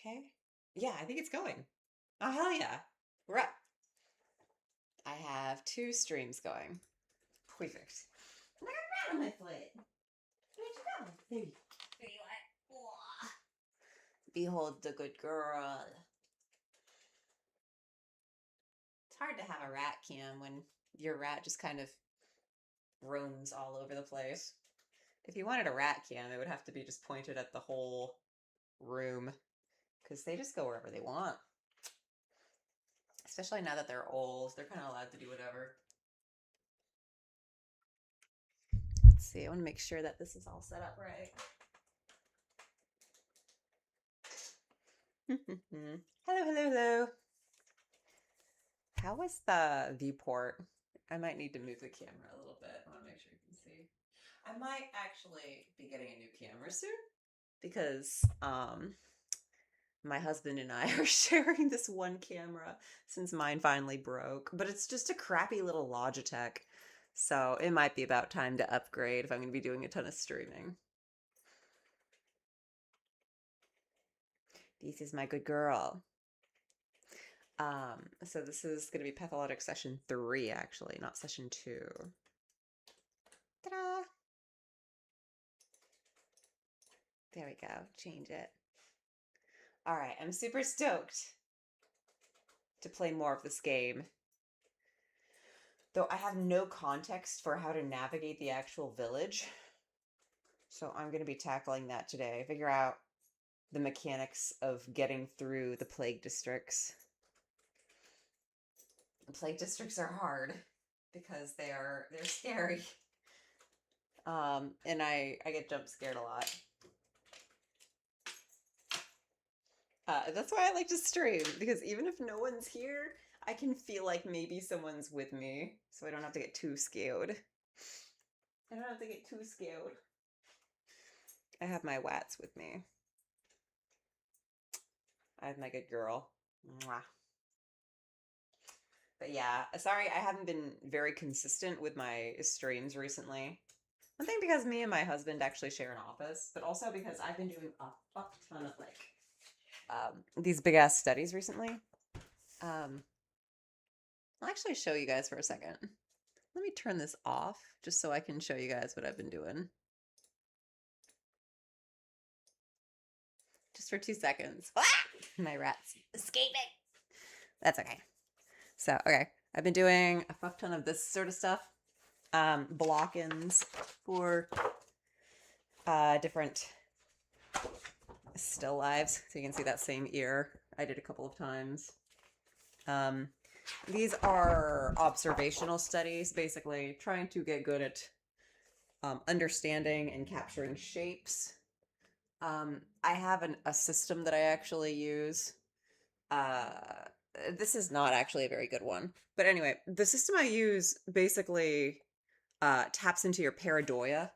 Okay. Yeah, I think it's going. Oh, hell yeah. We're up. I have two streams going. Perfect. And I got a rat on my foot. Where'd you go? There you are. Oh. Behold the good girl. It's hard to have a rat cam when your rat just kind of roams all over the place. If you wanted a rat cam, it would have to be just pointed at the whole room because they just go wherever they want. Especially now that they're old, they're kind of allowed to do whatever. Let's see, I want to make sure that this is all set up right. Hello, hello, hello. How was the viewport? I might need to move the camera a little bit. I want to make sure you can see. I might actually be getting a new camera soon because my husband and I are sharing this one camera since mine finally broke, but it's just a crappy little Logitech. So it might be about time to upgrade if I'm going to be doing a ton of streaming. This is my good girl. So this is going to be Pathologic session 3, actually, not session 2. Ta-da! There we go. Change it. All right, I'm super stoked to play more of this game. Though I have no context for how to navigate the actual village. So I'm going to be tackling that today. Figure out the mechanics of getting through the plague districts. The plague districts are hard because they're scary. And I get jump scared a lot. That's why I like to stream, because even if no one's here, I can feel like maybe someone's with me, so I don't have to get too scared. I don't have to get too scared. I have my Watts with me. I have my good girl. Mwah. But yeah, sorry I haven't been very consistent with my streams recently. One thing because me and my husband actually share an office, but also because I've been doing a fuck ton of these big ass studies recently. I'll actually show you guys for a second. Let me turn this off just so I can show you guys what I've been doing. Just for 2 seconds. Ah! My rat's escaping. That's okay. So, okay. I've been doing a fuck ton of this sort of stuff. Block-ins for different still lives. So you can see that same ear I did a couple of times. These are observational studies, basically trying to get good at understanding and capturing shapes. I have a system that I actually use. This is not actually a very good one. But anyway, the system I use basically taps into your pareidoia.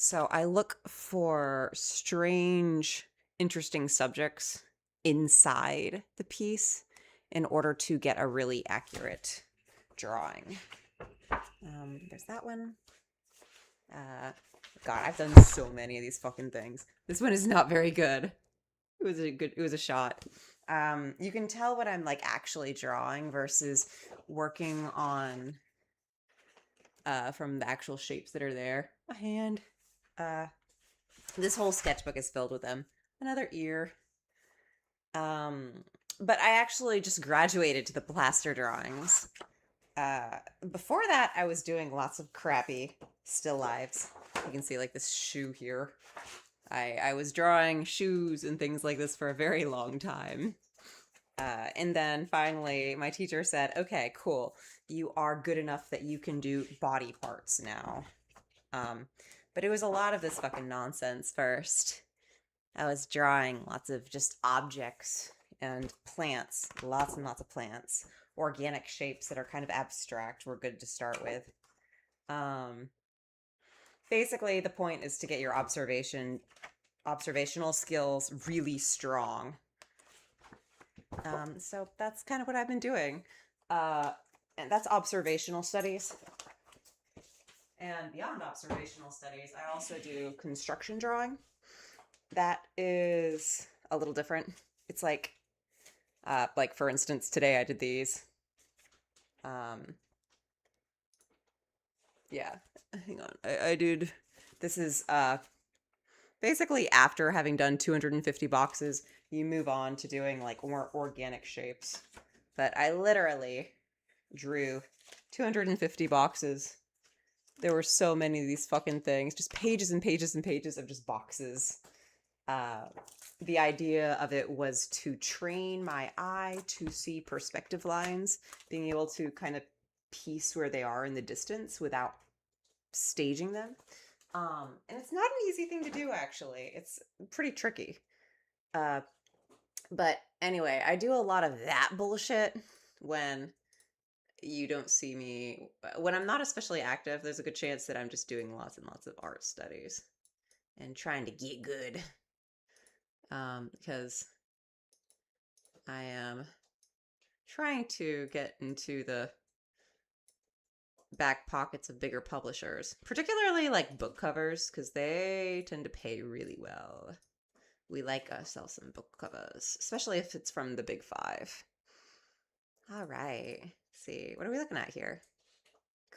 So I look for strange, interesting subjects inside the piece in order to get a really accurate drawing. There's that one. God, I've done so many of these fucking things. This one is not very good. It was a shot. You can tell what I'm like actually drawing versus working on from the actual shapes that are there. A hand. This whole sketchbook is filled with them. Another ear. But I actually just graduated to the plaster drawings. Before that, I was doing lots of crappy still lives. You can see like this shoe here. I was drawing shoes and things like this for a very long time. And then finally, my teacher said, okay, cool. You are good enough that you can do body parts now. But it was a lot of this fucking nonsense first. I was drawing lots of just objects and plants, lots and lots of plants. Organic shapes that are kind of abstract were good to start with. Basically, the point is to get your observational skills really strong. So that's kind of what I've been doing. And that's observational studies. And beyond observational studies, I also do construction drawing. That is a little different. It's like for instance, today I did these. Um, yeah, hang on. I did, this is basically after having done 250 boxes, you move on to doing like more organic shapes. But I literally drew 250 boxes. There were so many of these fucking things, just pages and pages and pages of just boxes. Uh, the idea of it was to train my eye to see perspective lines, being able to kind of piece where they are in the distance without staging them. And it's not an easy thing to do, actually. It's pretty tricky. Uh, but anyway, I do a lot of that bullshit when you don't see me. When I'm not especially active, there's a good chance that I'm just doing lots and lots of art studies and trying to get good. Because I am trying to get into the back pockets of bigger publishers, particularly like book covers, because they tend to pay really well. We like ourselves some book covers, especially if it's from the big five. All right. Let's see, what are we looking at here?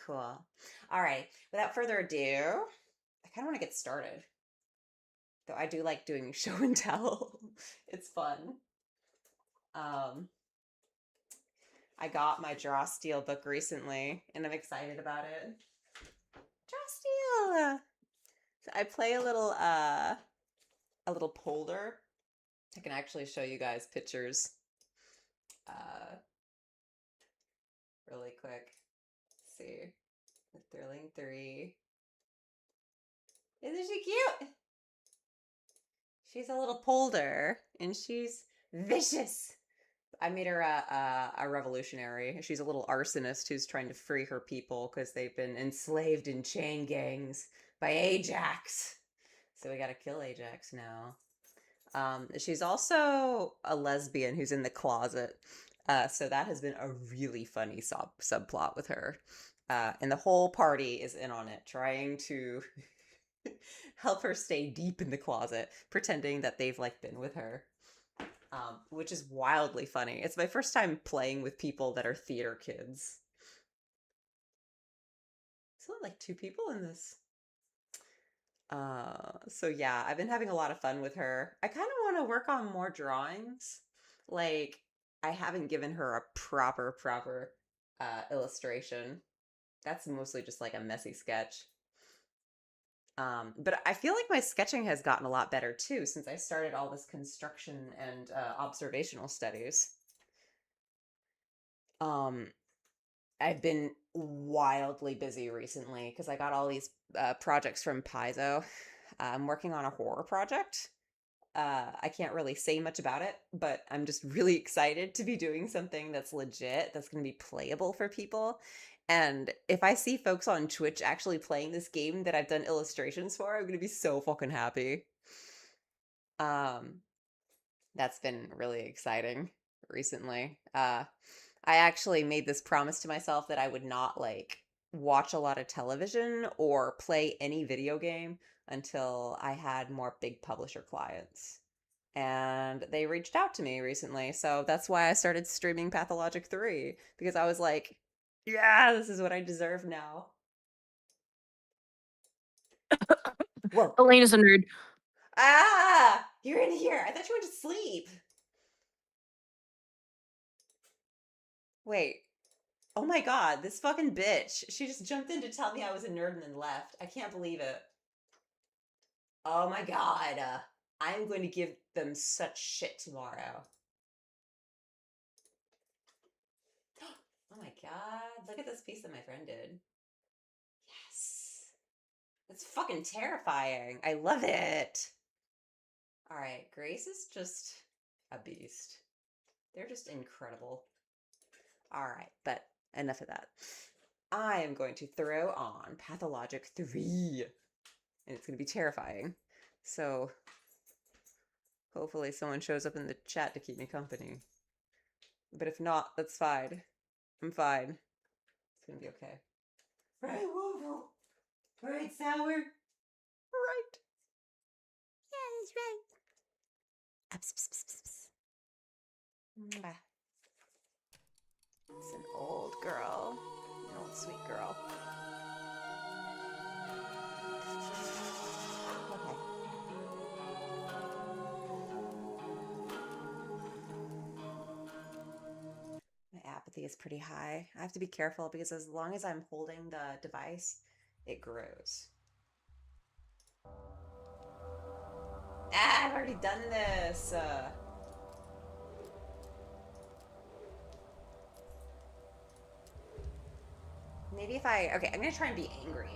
Cool. All right. Without further ado, I kind of want to get started. Though I do like doing show and tell. It's fun. I got my Draw Steel book recently, and I'm excited about it. Draw Steel! So I play a little polder. I can actually show you guys pictures uh, really quick. Let's see. The Thrilling 3. Isn't she cute? She's a little polder, and she's vicious. I made her a revolutionary. She's a little arsonist who's trying to free her people because they've been enslaved in chain gangs by Ajax. So we gotta kill Ajax now. She's also a lesbian who's in the closet. So that has been a really funny subplot with her. And the whole party is in on it, trying to help her stay deep in the closet, pretending that they've like been with her. Which is wildly funny. It's my first time playing with people that are theater kids. There's only like 2 people in this. So yeah, I've been having a lot of fun with her. I kind of want to work on more drawings. Like, I haven't given her a proper illustration. That's mostly just like a messy sketch. But I feel like my sketching has gotten a lot better too since I started all this construction and observational studies. Um, I've been wildly busy recently because I got all these projects from Paizo. I'm working on a horror project. I can't really say much about it, but I'm just really excited to be doing something that's legit, that's going to be playable for people. And if I see folks on Twitch actually playing this game that I've done illustrations for, I'm going to be so fucking happy. Um, that's been really exciting recently. I actually made this promise to myself that I would not like watch a lot of television or play any video game until I had more big publisher clients. And they reached out to me recently, so that's why I started streaming Pathologic 3 because I was like, yeah, this is what I deserve now. Whoa. Elena's a nerd. Ah, you're in here. I thought you went to sleep. Wait. Oh my god, this fucking bitch. She just jumped in to tell me I was a nerd and then left. I can't believe it. Oh my god. I'm going to give them such shit tomorrow. Oh my god. Look at this piece that my friend did. Yes. It's fucking terrifying. I love it. All right, Grace is just a beast. They're just incredible. All right, but enough of that. I am going to throw on Pathologic 3. And it's going to be terrifying. So hopefully someone shows up in the chat to keep me company. But if not, that's fine. I'm fine. It's going to be okay. Right, Waffle? Right, Sour? Right. Yeah, that's right. Mwah. It's an old girl. An old sweet girl. Okay. My apathy is pretty high. I have to be careful because as long as I'm holding the device, it grows. Ah, I've already done this. Maybe if I... Okay, I'm gonna try and be angry.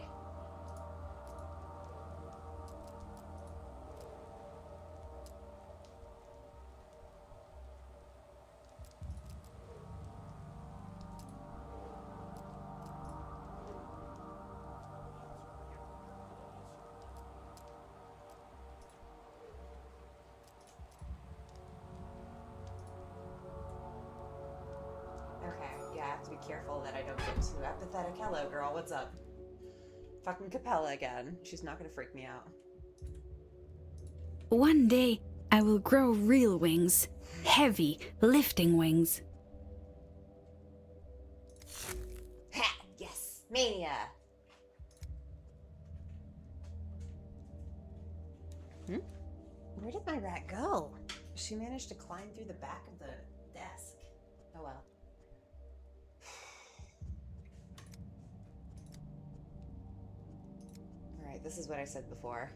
Okay, yeah, I have to be careful that I don't get too apathetic. Hello, girl, what's up? Fucking Capella again. She's not gonna freak me out. One day, I will grow real wings. Heavy, lifting wings. Ha! Yes! Mania! Hmm? Where did my rat go? She managed to climb through the back of the desk. Oh well. Alright, this is what I said before.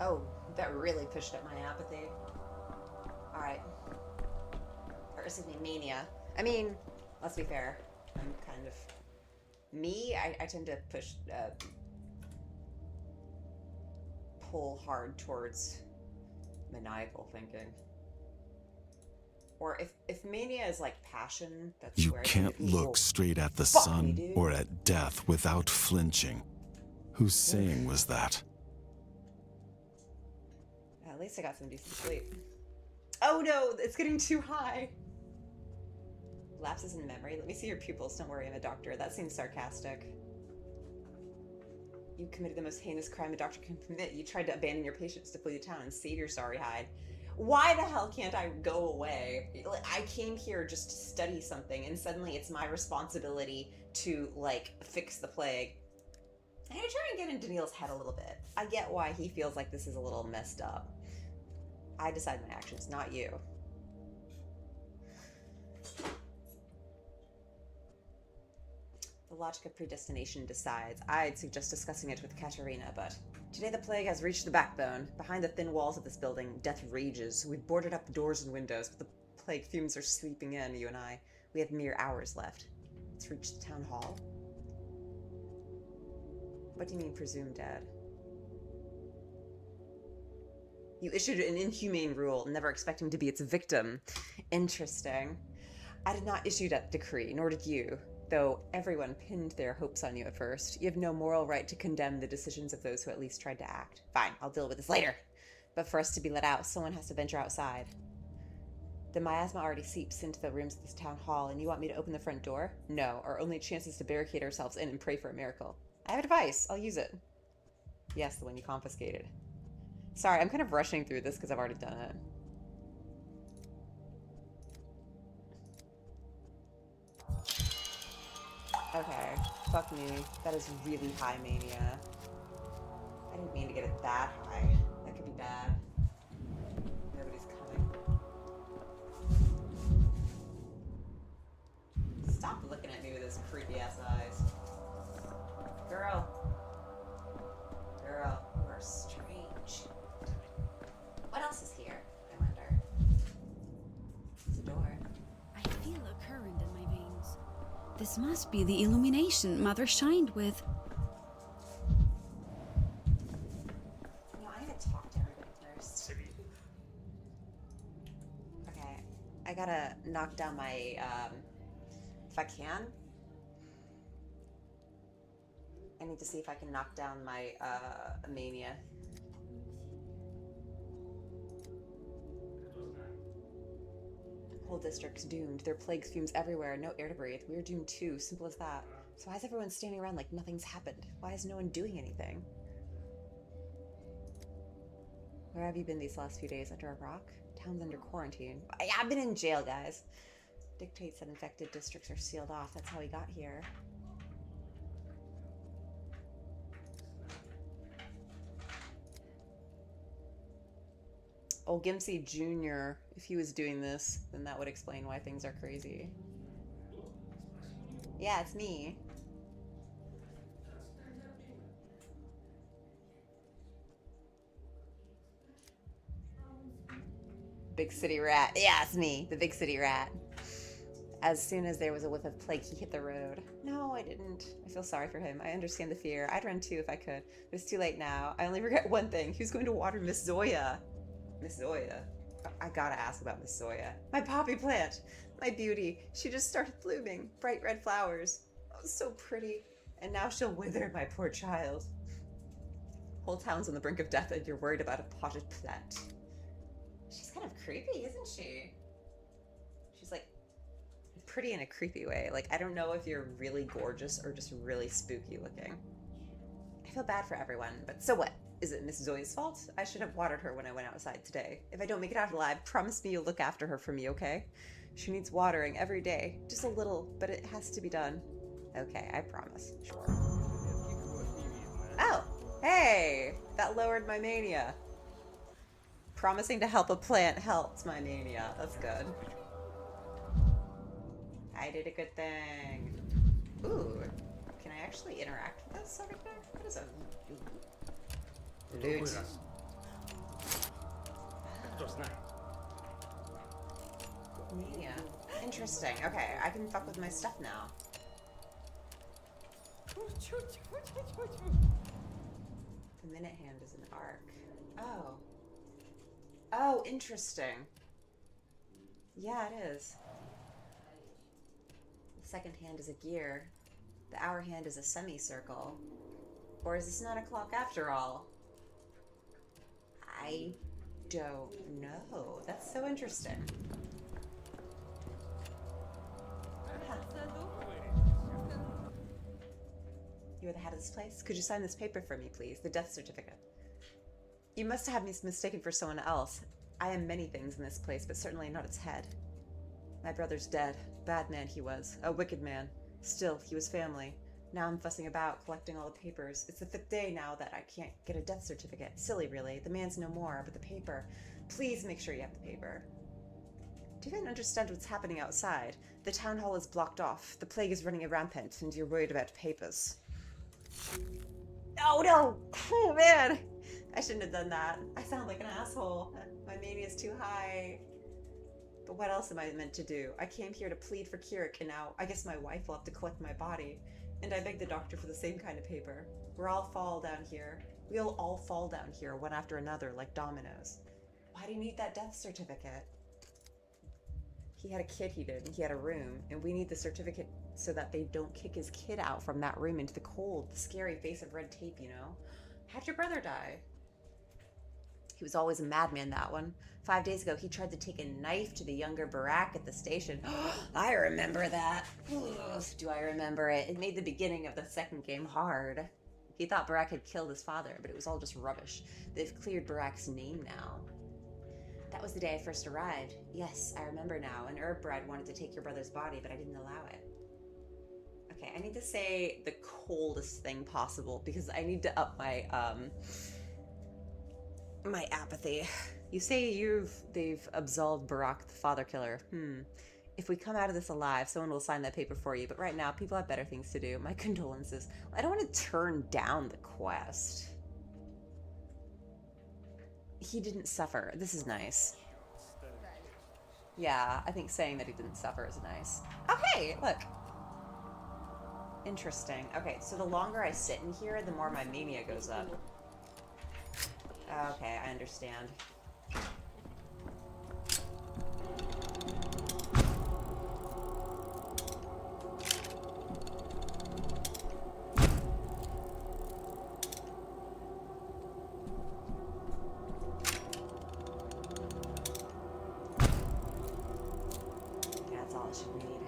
Oh, that really pushed up my apathy. Alright. Or excuse me, mania. I mean, let's be fair. I'm kind of... Me, I tend to pull hard towards maniacal thinking. Or if mania is like passion, that's You where I can't think look straight at the fuck sun me, dude. or at death without flinching. Whose saying was that? At least I got some decent sleep. Oh no, it's getting too high. Lapses in memory. Let me see your pupils. Don't worry, I'm a doctor. That seems sarcastic. You committed the most heinous crime a doctor can commit. You tried to abandon your patients to flee the town and save your sorry hide. Why the hell can't I go away? I came here just to study something, and suddenly it's my responsibility to, like, fix the plague. I'm gonna try and get into Daniil's head a little bit. I get why he feels like this is a little messed up. I decide my actions, not you. The logic of predestination decides. I'd suggest discussing it with Katerina, but today the plague has reached the backbone. Behind the thin walls of this building, death rages. We've boarded up doors and windows, but the plague fumes are sleeping in, you and I. We have mere hours left. It's reached the town hall. What do you mean, presumed dead? You issued an inhumane rule, never expecting to be its victim. Interesting. I did not issue that decree, nor did you. Though everyone pinned their hopes on you at first, you have no moral right to condemn the decisions of those who at least tried to act. Fine, I'll deal with this later. But for us to be let out, someone has to venture outside. The miasma already seeps into the rooms of this town hall, and you want me to open the front door? No, our only chance is to barricade ourselves in and pray for a miracle. I have a device. I'll use it. Yes, the one you confiscated. Sorry, I'm kind of rushing through this because I've already done it. Okay, fuck me. That is really high mania. I didn't mean to get it that high. That could be bad. Nobody's coming. Stop looking at me with those creepy ass eyes. Girl. Girl, you are strange. What else is here, I wonder? It's a door. I feel a current in my veins. This must be the illumination Mother shined with. You know, I'm gonna talk to everybody first. Okay, I gotta knock down my, if I can. I need to see if I can knock down my mania. Whole district's doomed. There are plague fumes everywhere. No air to breathe. We're doomed too. Simple as that. So why is everyone standing around like nothing's happened? Why is no one doing anything? Where have you been these last few days? Under a rock? Town's under quarantine. I've been in jail, guys. Dictates that infected districts are sealed off. That's how we got here. Oh, Gimpsy Jr., if he was doing this, then that would explain why things are crazy. Yeah, it's me. Big city rat. Yeah, it's me, the big city rat. As soon as there was a whiff of plague, he hit the road. No, I didn't. I feel sorry for him. I understand the fear. I'd run too if I could. But it's too late now. I only regret one thing. Who's going to water Miss Zoya? Miss Zoya? I gotta ask about Miss Zoya. My poppy plant! My beauty. She just started blooming. Bright red flowers. Oh, so pretty. And now she'll wither, my poor child. Whole town's on the brink of death and you're worried about a potted plant. She's kind of creepy, isn't she? She's like pretty in a creepy way. Like, I don't know if you're really gorgeous or just really spooky looking. I feel bad for everyone, but so what? Is it Miss Zoe's fault? I should have watered her when I went outside today. If I don't make it out alive, promise me you'll look after her for me, okay? She needs watering every day. Just a little, but it has to be done. Okay, I promise. Sure. Oh, hey! That lowered my mania. Promising to help a plant helped my mania. That's good. I did a good thing. Ooh, can I actually interact with this over there? What is a loot? Mania. Interesting. Okay, I can fuck with my stuff now. The minute hand is an arc. Oh. Oh, interesting. Yeah, it is. The second hand is a gear. The hour hand is a semicircle. Or is this not a clock after all? I don't know. That's so interesting. Huh. You are the head of this place? Could you sign this paper for me, please? The death certificate. You must have me mistaken for someone else. I am many things in this place, but certainly not its head. My brother's dead. Bad man he was. A wicked man. Still, he was family. Now I'm fussing about, collecting all the papers. It's the 5th day now that I can't get a death certificate. Silly, really. The man's no more, but the paper. Please make sure you have the paper. Do you even understand what's happening outside? The town hall is blocked off. The plague is running rampant, and you're worried about papers. Oh no! Oh man! I shouldn't have done that. I sound like an asshole. My mania is too high. But what else am I meant to do? I came here to plead for Kirik, and now I guess my wife will have to collect my body. And I begged the doctor for the same kind of paper. We'll all fall down here. We'll all fall down here, one after another, like dominoes. Why do you need that death certificate? He had a kid, he did, and he had a room, and we need the certificate so that they don't kick his kid out from that room into the cold, the scary face of red tape, you know? How'd your brother die? He was always a madman, that one. 5 days ago, he tried to take a knife to the younger Barak at the station. I remember that. Do I remember it? It made the beginning of the second game hard. He thought Barak had killed his father, but it was all just rubbish. They've cleared Barak's name now. That was the day I first arrived. Yes, I remember now. An herb bride wanted to take your brother's body, but I didn't allow it. Okay, I need to say the coldest thing possible because I need to up my my apathy. You say they've absolved Barak, the father killer. If we come out of this alive, someone will sign that paper for you. But right now, people have better things to do. My condolences. I don't want to turn down the quest. He didn't suffer. This is nice. Yeah, I think saying that he didn't suffer is nice. Okay, look. Interesting. Okay, so the longer I sit in here, the more my mania goes up. Okay, I understand. should need.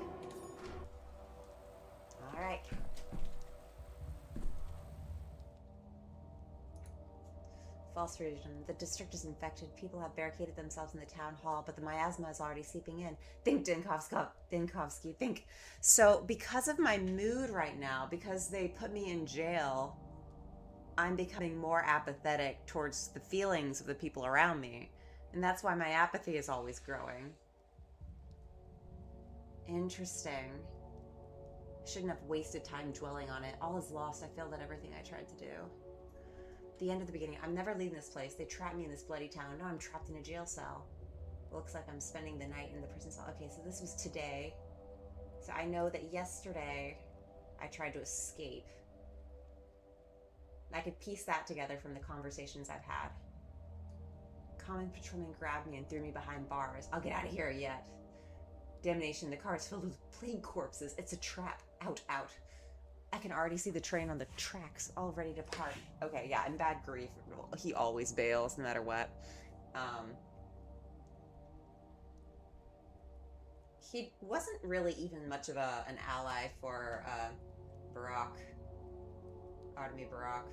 Alright. False region. The district is infected. People have barricaded themselves in the town hall, but the miasma is already seeping in. Think, Dinkovsky, think. So, because of my mood right now, because they put me in jail, I'm becoming more apathetic towards the feelings of the people around me. And that's why my apathy is always growing. Interesting. I shouldn't have wasted time dwelling on it. All is lost. I failed at everything I tried to do. The end of the beginning. I'm never leaving this place. They trapped me in this bloody town. Now I'm trapped in a jail cell. It looks like I'm spending the night in the prison cell. Okay, so this was today. So I know that yesterday I tried to escape. I could piece that together from the conversations I've had. Common patrolman grabbed me and threw me behind bars. I'll get out of here yet. Damnation, the car is filled with plague corpses. It's a trap. Out, out. I can already see the train on the tracks, all ready to part. Okay, yeah, in bad grief. He always bails, no matter what. He wasn't really even much of an ally for Barack. Artemy Barack.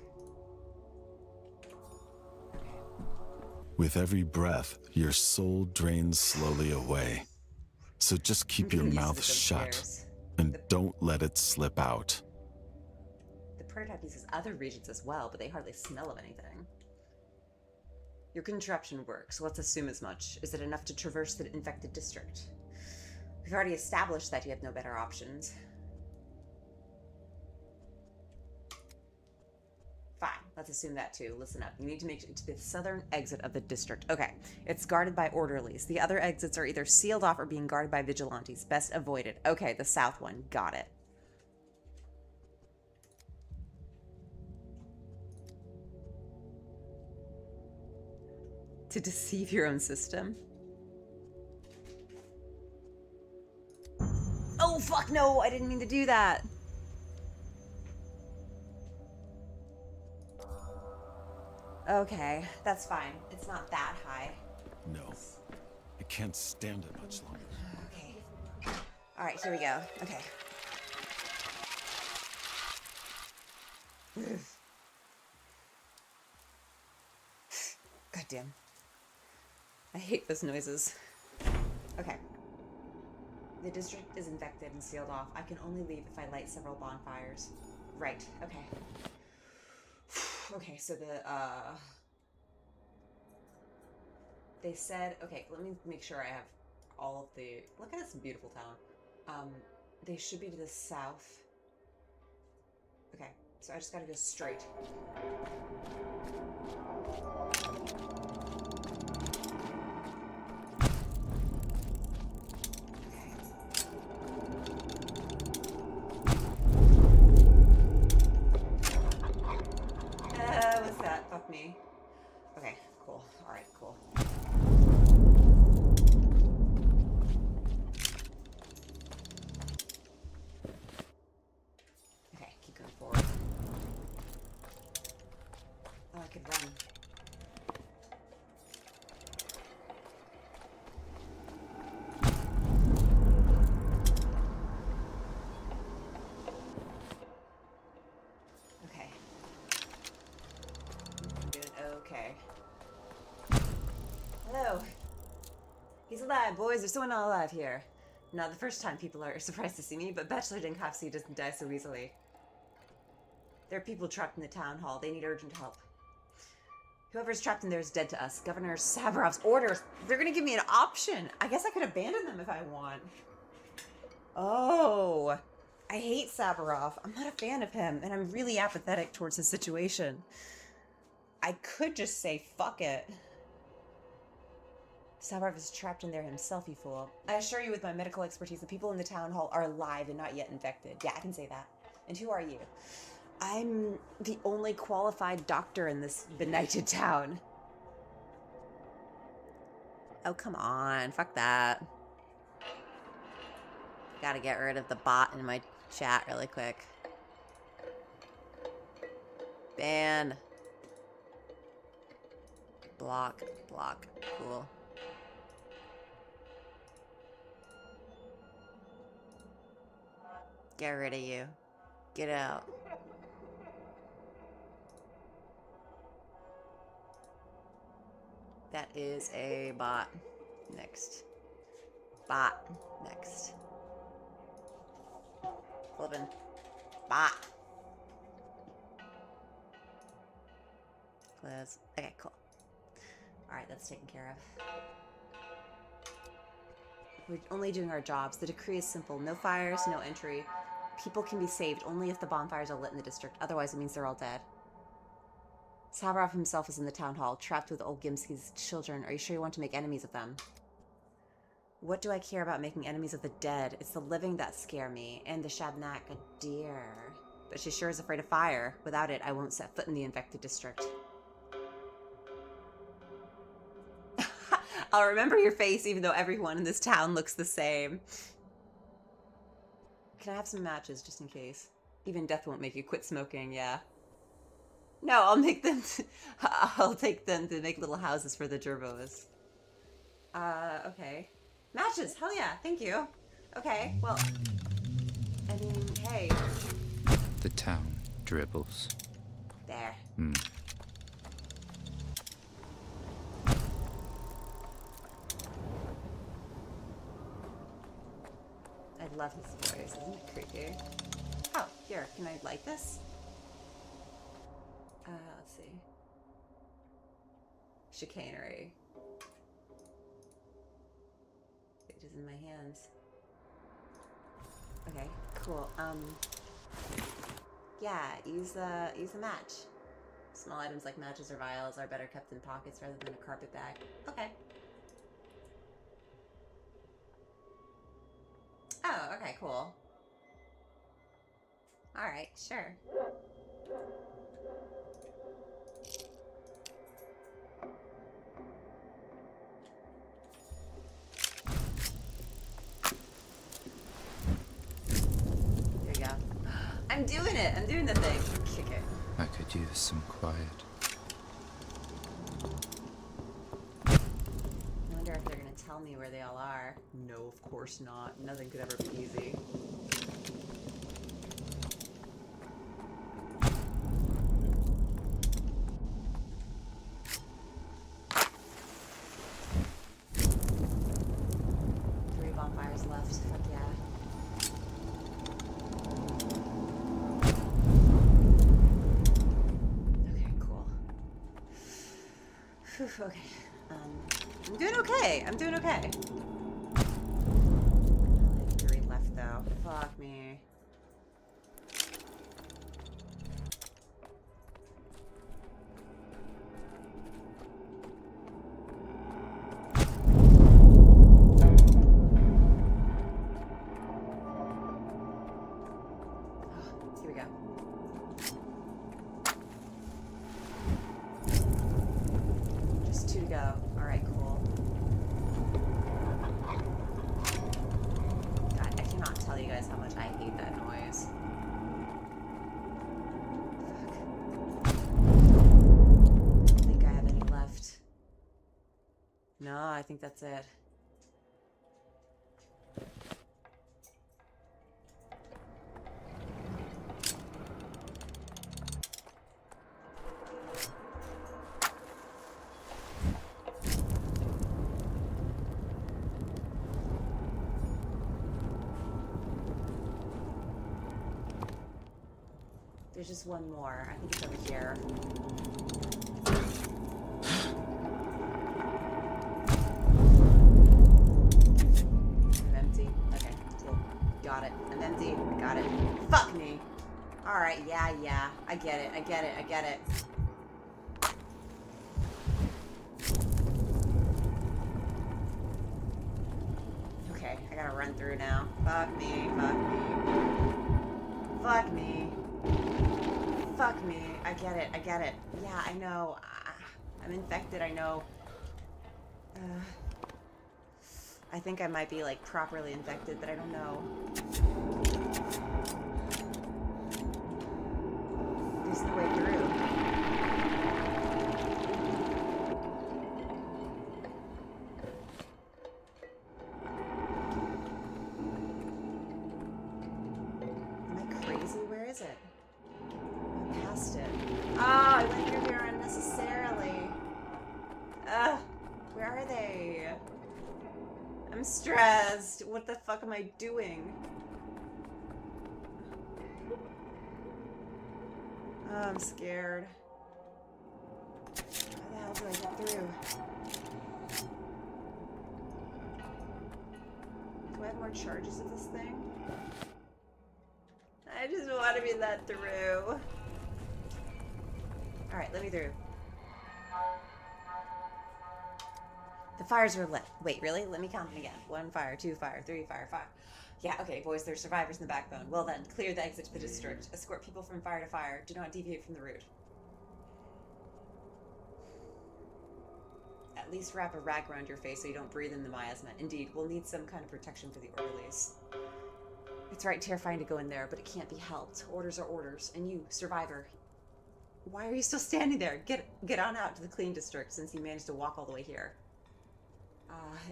With every breath, your soul drains slowly away. So just keep your mouth shut and don't let it slip out. The prototype uses other regions as well, but they hardly smell of anything. Your contraption works. Let's assume as much. Is it enough to traverse the infected district? We've already established that you have no better options. Fine, let's assume that too. Listen up. You need to make it to the southern exit of the district. Okay, it's guarded by orderlies. The other exits are either sealed off or being guarded by vigilantes. Best avoided. Okay, the south one. Got it. To deceive your own system? Oh, fuck no! I didn't mean to do that! Okay, that's fine. It's not that high. No, I can't stand it much longer. Okay. Alright, here we go. Okay. God damn. I hate those noises. Okay. The district is infected and sealed off. I can only leave if I light several bonfires. Right, okay. Okay, so they said, okay, let me make sure I have all of the, look at this beautiful town. They should be to the south. Okay, so I just gotta go straight. What's that? Fuck me. Okay, cool. Alright, cool. Okay, keep going forward. Oh, I could run. Okay. Hello. He's alive, boys. There's someone alive here. Not the first time people are surprised to see me, but Bachelor Dinkovsky doesn't die so easily. There are people trapped in the town hall. They need urgent help. Whoever's trapped in there is dead to us. Governor Sabarov's orders. They're gonna give me an option. I guess I could abandon them if I want. Oh. I hate Sabarov. I'm not a fan of him, and I'm really apathetic towards his situation. I could just say, fuck it. Sabarov is trapped in there himself, you fool. I assure you with my medical expertise, the people in the town hall are alive and not yet infected. Yeah, I can say that. And who are you? I'm the only qualified doctor in this benighted town. Oh, come on. Fuck that. Gotta get rid of the bot in my chat really quick. Ban. Block, block, cool. Get rid of you. Get out. That is a bot. Next. Bot. Next. Flippin'. Bot. Close. Okay, cool. Alright, that's taken care of. We're only doing our jobs. The decree is simple. No fires, no entry. People can be saved only if the bonfires are lit in the district. Otherwise, it means they're all dead. Sabarov himself is in the town hall, trapped with old Gimski's children. Are you sure you want to make enemies of them? What do I care about making enemies of the dead? It's the living that scare me. And the Shabnak, a deer. But she sure is afraid of fire. Without it, I won't set foot in the infected district. I'll remember your face even though everyone in this town looks the same. Can I have some matches just in case? Even death won't make you quit smoking, yeah. No, I'll make them... I'll take them to make little houses for the gerbos. Okay. Matches! Hell yeah, thank you. Okay, well... I mean, hey. The town dribbles. There. I love his voice, isn't it creepy? Oh, here, can I light this? Let's see. Chicanery. It is in my hands. Okay, cool. Yeah, use the match. Small items like matches or vials are better kept in pockets rather than a carpet bag. Okay. Oh, okay, cool. Alright, sure. There you go. I'm doing it! I'm doing the thing. Kick it. I could use some quiet. I wonder if they're gonna tell me where they all are. No, of course not. Nothing could ever be easy. Three bonfires left. Fuck yeah. Okay, cool. Whew, okay. I'm doing okay. I'm doing okay. Only 3 left though. Fuck me. Here we go. Just 2 to go. Alright, cool. God, I cannot tell you guys how much I hate that noise. Fuck. I don't think I have any left. No, I think that's it. There's just one more. I think it's over here. I'm empty. Okay, cool. Got it. I'm empty. Got it. Fuck me. Alright, yeah. I get it. I get it. Okay, I gotta run through now. Fuck me. Fuck me. Fuck me. I get it. Yeah, I know. I'm infected, I know. I think I might be, like, properly infected, but I don't know. This is the way through. crazy. Where is it? I passed it. Oh, I went through here unnecessarily. Ugh. Where are they? I'm stressed. What the fuck am I doing? Oh, I'm scared. How the hell do I get through? Do I have more charges of this thing? I just want to be let through. Alright, let me through. The fires were lit. Wait, really? Let me count them again. 1 fire, 2 fire, 3 fire, 5. Yeah, okay, boys, there's survivors in the backbone. Well then, clear the exit to the district. Escort people from fire to fire. Do not deviate from the route. At least wrap a rag around your face so you don't breathe in the miasma. Indeed, we'll need some kind of protection for the orderlies. It's right terrifying to go in there, but it can't be helped. Orders are orders. And you, survivor, why are you still standing there? Get on out to the clean district since you managed to walk all the way here.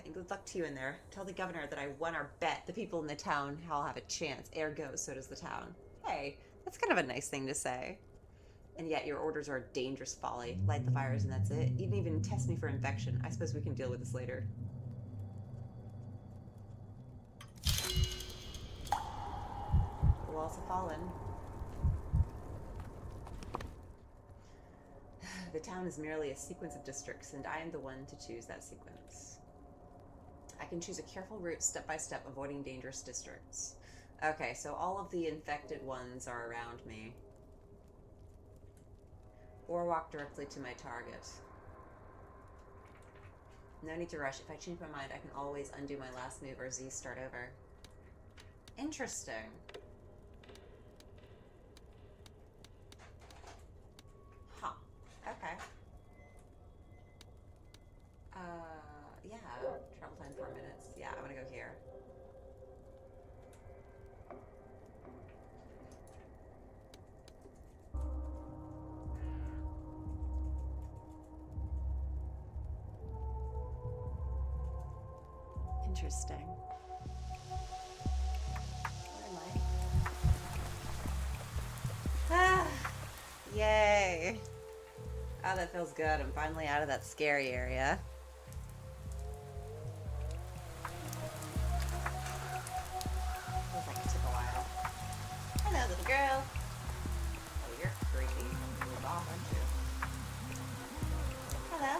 And good luck to you in there. Tell the governor that I won our bet. The people in the town all have a chance. Ergo, so does the town. Hey, that's kind of a nice thing to say. And yet your orders are a dangerous folly. Light the fires and that's it. You didn't even test me for infection. I suppose we can deal with this later. The walls have fallen. The town is merely a sequence of districts, and I am the one to choose that sequence. I can choose a careful route step by step, avoiding dangerous districts. Okay, so all of the infected ones are around me. Or walk directly to my target. No need to rush. If I change my mind, I can always undo my last move or Z start over. Interesting. Huh. Okay. Yeah. Travel time 4 minutes. Yeah, I'm gonna go here. Interesting. Where am I? Ah, yay. Oh, that feels good. I'm finally out of that scary area. Feels like it took a while. Hello, little girl. Oh, you're creepy. Move off, aren't you? Hello.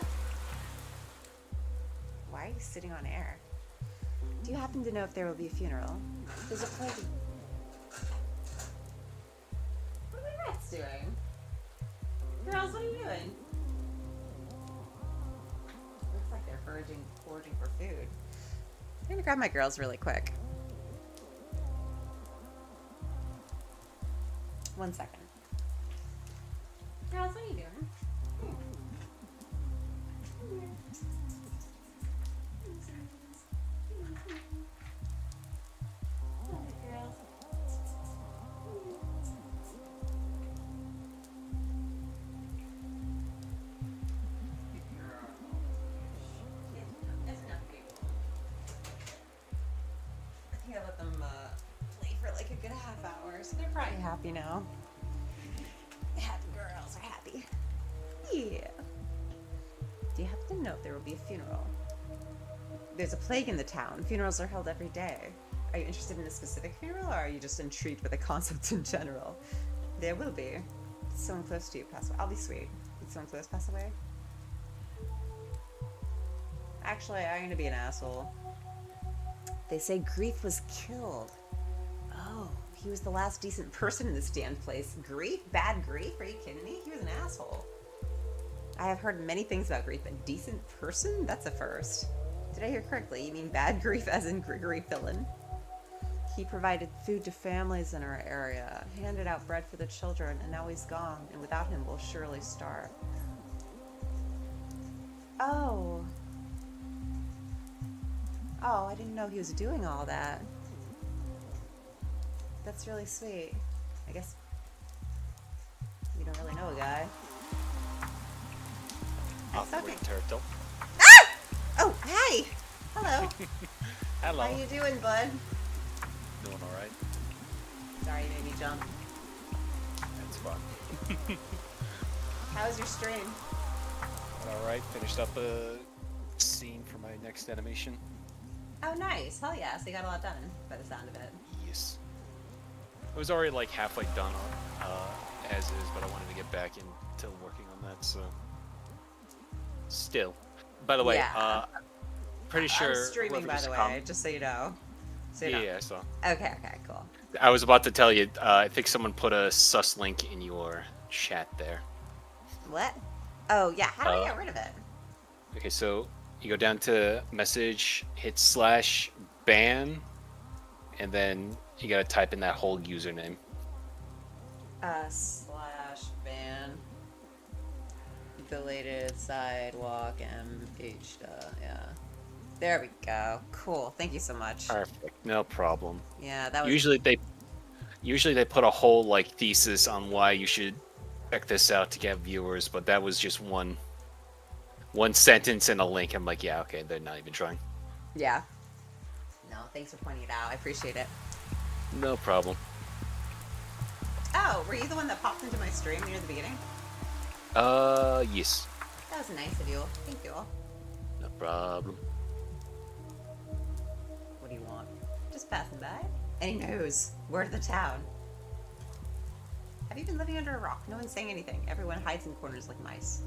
Why are you sitting on air? Do you happen to know if there will be a funeral? There's a plague. What are my rats doing? Girls, what are you doing? Looks like they're foraging for food. I'm gonna grab my girls really quick. 1 second. Girls, what are you doing? I let them play for like a good half hour, so they're probably happy now. Happy girls are happy. Yeah. Do you happen to know if there will be a funeral? There's a plague in the town. Funerals are held every day. Are you interested in a specific funeral, or are you just intrigued with the concept in general? There will be. Did someone close to you pass away? I'll be sweet. Did someone close pass away? Actually, I'm gonna be an asshole. They say Grief was killed. Oh, he was the last decent person in this damned place. Grief? Bad Grief? Are you kidding me? He was an asshole. I have heard many things about Grief, but decent person? That's a first. Did I hear correctly? You mean Bad Grief as in Gregory Fillon? He provided food to families in our area, handed out bread for the children, and now he's gone, and without him we'll surely starve. Oh. Oh, I didn't know he was doing all that. That's really sweet. I guess you don't really know a guy. That's okay. Turtle. Ah! Oh, hey! Hello. Hello. How you doing, bud? Doing alright. Sorry you made me jump. It's fun. How was your stream? Alright, finished up a scene for my next animation. Oh, nice. Hell yeah. So you got a lot done by the sound of it. Yes. I was already like halfway done as is, but I wanted to get back into working on that, so. Still. By the way, Yeah. pretty sure. I'm streaming, by the way, just so you know. So you know. Yeah, I saw. Okay, cool. I was about to tell you, I think someone put a sus link in your chat there. What? Oh, yeah. How do I get rid of it? Okay, so you go down to message, hit /ban, and then you gotta type in that whole username. /ban deleted sidewalk MH. Yeah. There we go. Cool. Thank you so much. Perfect. No problem. Yeah, that was. Usually they put a whole like thesis on why you should check this out to get viewers, but that was just one sentence and a link. I'm like, yeah, okay, they're not even trying. Yeah. No, thanks for pointing it out. I appreciate it. No problem. Oh, were you the one that popped into my stream near the beginning? Yes. That was nice of you. Thank you. No problem. What do you want? Just passing by? And he knows. Word of the town. Have you been living under a rock? No one's saying anything. Everyone hides in corners like mice.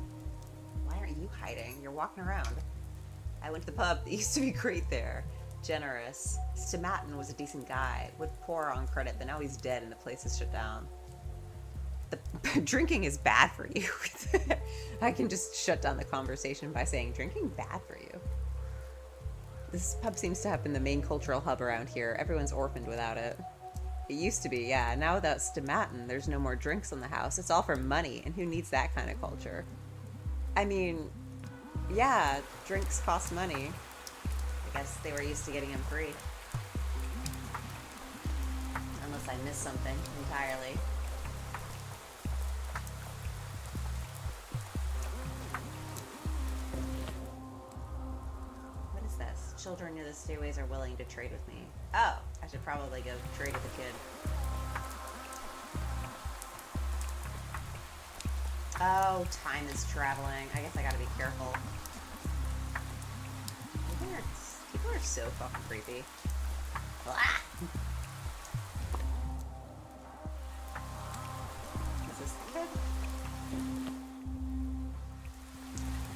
Why aren't you hiding? You're walking around. I went to the pub. It used to be great there. Generous. Stomatin was a decent guy. Would pour on credit, but now he's dead and the place is shut down. The drinking is bad for you. I can just shut down the conversation by saying, drinking bad for you. This pub seems to have been the main cultural hub around here. Everyone's orphaned without it. It used to be, yeah. Now without Stomatin, there's no more drinks in the house. It's all for money, and who needs that kind of culture? I mean, yeah, drinks cost money. I guess they were used to getting them free. Unless I missed something entirely. What is this? Children near the stairways are willing to trade with me. Oh, I should probably go trade with the kid. Oh, time is traveling. I guess I gotta be careful. People are so fucking creepy. Ah! Is this the kid?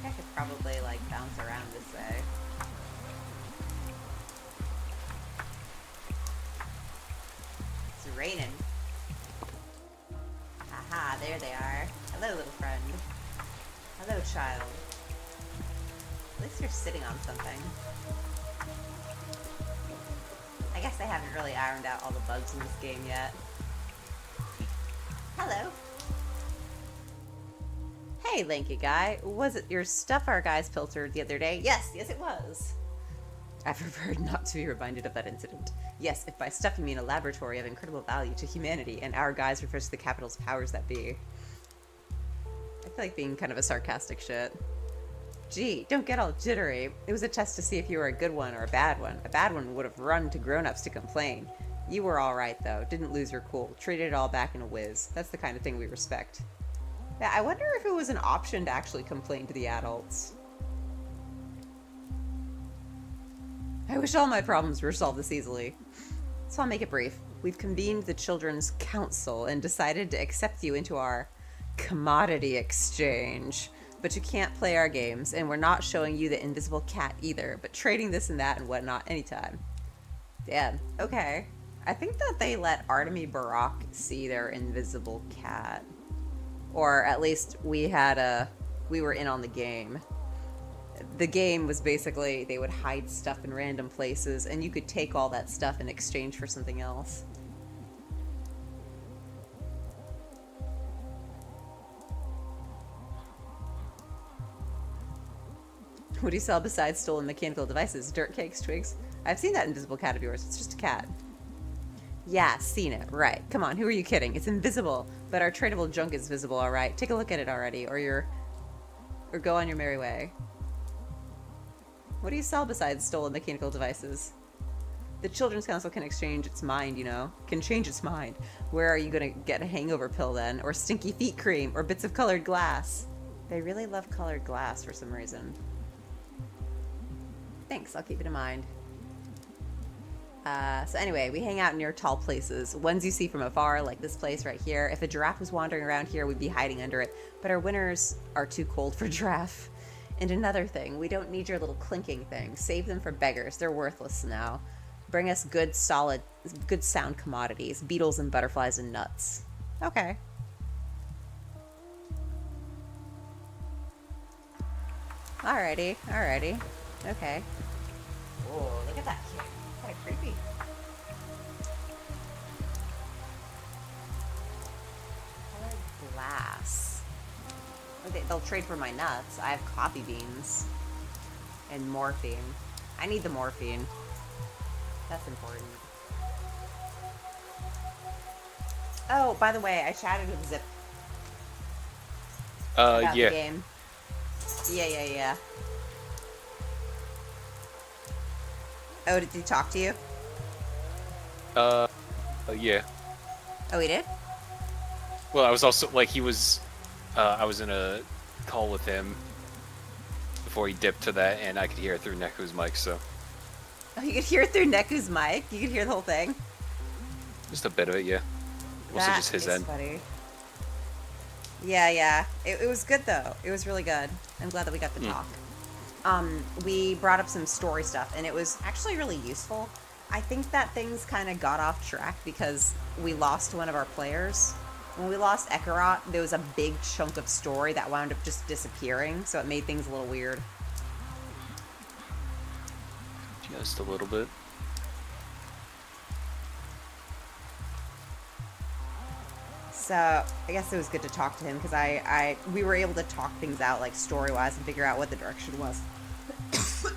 I think I could probably, like, bounce around this way. It's raining. Aha, there they are. Hello, little friend. Hello, child. At least you're sitting on something. I guess they haven't really ironed out all the bugs in this game yet. Hello. Hey, lanky guy. Was it your stuff our guys filtered the other day? Yes, it was. I preferred not to be reminded of that incident. Yes, if by stuff you mean a laboratory of incredible value to humanity, and our guys refers to the capital's powers that be. I feel like being kind of a sarcastic shit. Gee, don't get all jittery. It was a test to see if you were a good one or a bad one. A bad one would have run to grown-ups to complain. You were alright, though. Didn't lose your cool. Treated it all back in a whiz. That's the kind of thing we respect. Yeah, I wonder if it was an option to actually complain to the adults. I wish all my problems were solved this easily. So I'll make it brief. We've convened the Children's Council and decided to accept you into our commodity exchange. But you can't play our games, and we're not showing you the invisible cat either, but trading this and that and whatnot anytime. Damn. Okay. I think that they let Artemy Barak see their invisible cat. Or at least we were in on the game. The game was basically, they would hide stuff in random places, and you could take all that stuff in exchange for something else. What do you sell besides stolen mechanical devices? Dirt cakes, twigs? I've seen that invisible cat of yours. It's just a cat. Yeah, seen it. Right. Come on, who are you kidding? It's invisible, but our tradable junk is visible, alright? Take a look at it already, or go on your merry way. What do you sell besides stolen mechanical devices? The Children's Council can exchange its mind, you know? Can change its mind. Where are you gonna get a hangover pill then? Or stinky feet cream? Or bits of colored glass? They really love colored glass for some reason. Thanks, I'll keep it in mind. So anyway, we hang out near tall places, ones you see from afar, like this place right here. If a giraffe was wandering around here, we'd be hiding under it, but our winters are too cold for giraffe. And another thing, we don't need your little clinking things. Save them for beggars. They're worthless now. Bring us good, solid, good sound commodities, beetles and butterflies and nuts. Okay. Alrighty, alrighty. Okay. Oh, look at that kid. Kind of creepy. Colored glass. Okay, they'll trade for my nuts. I have coffee beans. And morphine. I need the morphine. That's important. Oh, by the way, I chatted with Zip. About yeah. the game. Yeah. Oh, did he talk to you? Yeah. Oh, he did? Well, I was also, like, I was in a call with him before he dipped to that, and I could hear it through Neku's mic, so. Oh, you could hear it through Neku's mic? You could hear the whole thing? Just a bit of it, yeah. Mostly just his end. Funny. Yeah. It was good, though. It was really good. I'm glad that we got to talk. We brought up some story stuff, and it was actually really useful. I think that things kind of got off track because we lost one of our players. When we lost Ekarot, there was a big chunk of story that wound up just disappearing, so it made things a little weird. Just a little bit. So I guess it was good to talk to him because we were able to talk things out like story-wise and figure out what the direction was. I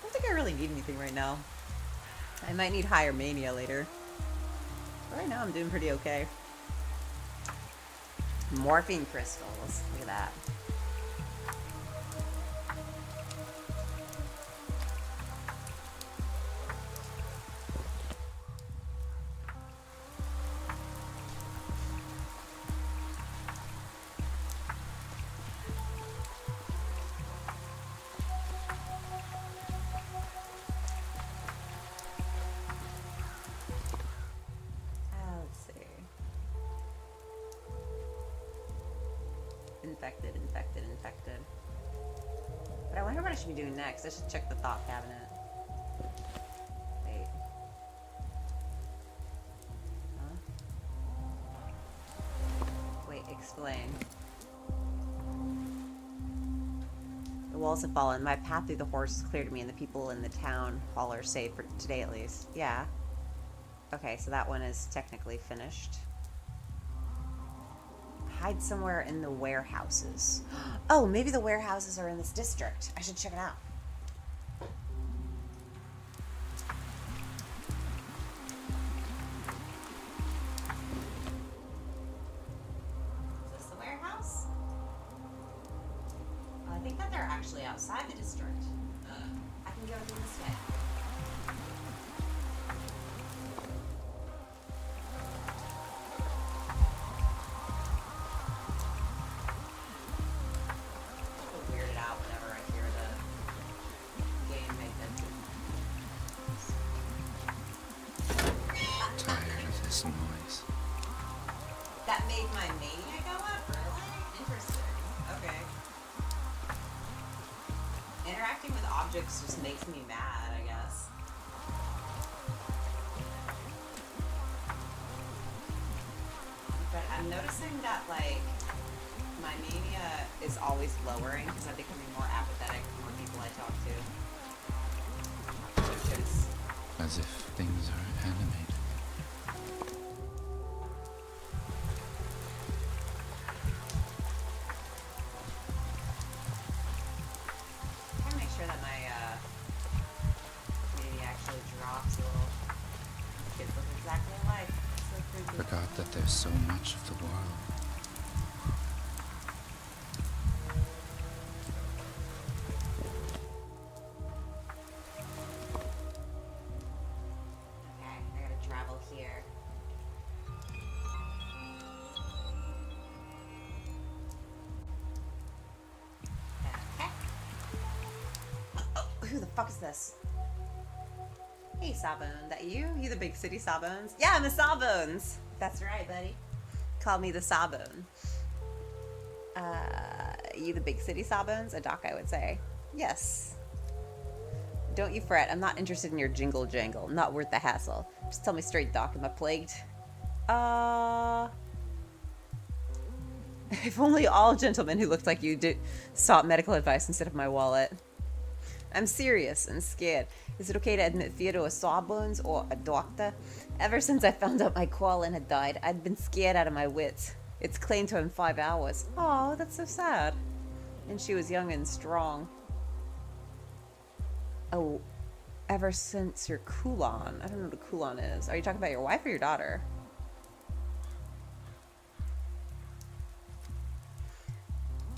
don't think I really need anything right now. I might need higher mania later. But right now I'm doing pretty okay. Morphine crystals. Look at that. Infected. But I wonder what I should be doing next. I should check the thought cabinet. Wait. Huh? Wait, explain. The walls have fallen. My path through the horse is clear to me, and the people in the town hall are safe for today at least. Yeah. Okay, so that one is technically finished. Hide somewhere in the warehouses. Oh, maybe the warehouses are in this district. I should check it out. Is this the warehouse? I think that they're actually outside the district. I can go through this way. Noise. That made my mania go up? Really? Interesting. Okay. Interacting with objects just makes me mad, I guess. But I'm noticing that, like, my mania is always lowering because I'm becoming more apathetic the more people I talk to. Which is... As if things are animated. Forgot that there's so much of the world. fuck is this? Hey, Sawbones. That you? You the big city Sawbones? Yeah, I'm the Sawbones. That's right, buddy. Call me the Sawbone. You the big city Sawbones? A doc, I would say. Yes. Don't you fret. I'm not interested in your jingle jangle. Not worth the hassle. Just tell me straight, Doc. Am I plagued? If only all gentlemen who looked like you sought medical advice instead of my wallet. I'm serious and scared. Is it okay to admit fear to a Sawbones or a doctor? Ever since I found out my Qualin had died, I'd been scared out of my wits. It's claimed to him 5 hours. Oh, that's so sad. And she was young and strong. Oh, ever since your Kulon. I don't know what a Kulon is. Are you talking about your wife or your daughter?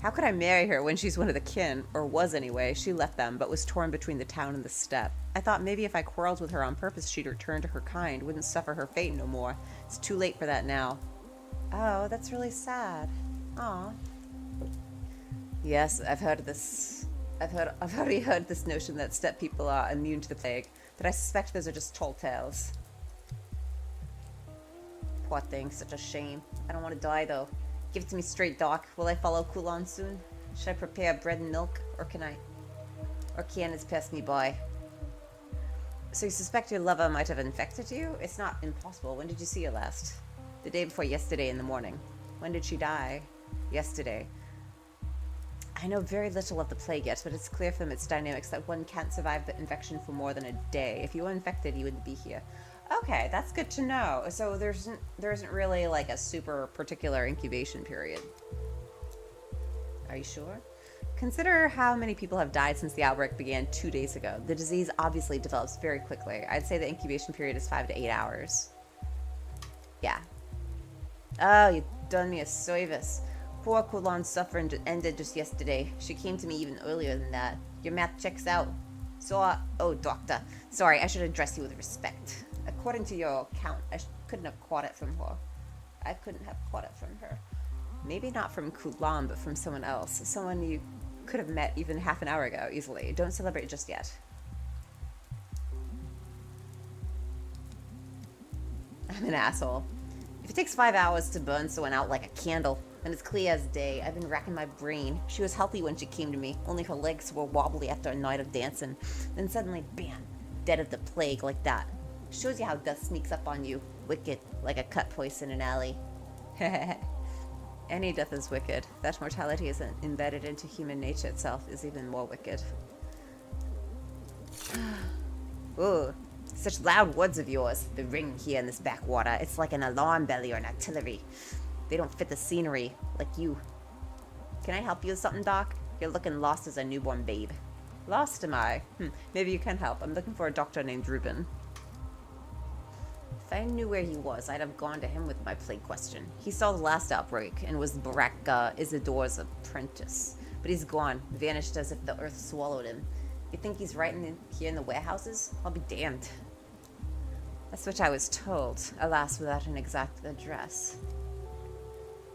How could I marry her when she's one of the kin, or was anyway? She left them, but was torn between the town and the steppe. I thought maybe if I quarreled with her on purpose, she'd return to her kind, wouldn't suffer her fate no more. It's too late for that now. Oh, that's really sad. Aw. Yes, I've heard this. I've already heard this notion that steppe people are immune to the plague, but I suspect those are just tall tales. Poor thing, such a shame. I don't want to die though. Give it to me straight, Doc. Will I follow Kulon soon? Should I prepare bread and milk, or can it pass me by? So you suspect your lover might have infected you? It's not impossible. When did you see her last? The day before yesterday in the morning. When did she die? Yesterday. I know very little of the plague yet, but it's clear from its dynamics that one can't survive the infection for more than a day. If you were infected, you wouldn't be here. Okay, that's good to know. So there isn't really like a super particular incubation period. Are you sure? Consider how many people have died since the outbreak began 2 days ago. The disease obviously develops very quickly. I'd say the incubation period is 5 to 8 hours. Yeah. Oh, you've done me a service. Poor Kulon's suffering ended just yesterday. She came to me even earlier than that. Your math checks out. So, oh, doctor. Sorry, I should address you with respect. According to your account, I couldn't have caught it from her. I couldn't have caught it from her. Maybe not from Kulon, but from someone else. Someone you could have met even half an hour ago, easily. Don't celebrate just yet. I'm an asshole. If it takes 5 hours to burn someone out like a candle, and it's clear as day, I've been racking my brain. She was healthy when she came to me, only her legs were wobbly after a night of dancing. Then suddenly, bam, dead of the plague like that. Shows you how death sneaks up on you. Wicked, like a cut poison in an alley. Any death is wicked. That mortality isn't embedded into human nature itself is even more wicked. Ooh, such loud words of yours. The ring here in this backwater. It's like an alarm belly or an artillery. They don't fit the scenery, like you. Can I help you with something, Doc? You're looking lost as a newborn babe. Lost, am I? Maybe you can help. I'm looking for a doctor named Reuben. If I knew where he was, I'd have gone to him with my plague question. He saw the last outbreak and was Barak Isidore's apprentice. But he's gone, vanished as if the earth swallowed him. You think he's right here in the warehouses? I'll be damned. That's what I was told, alas, without an exact address.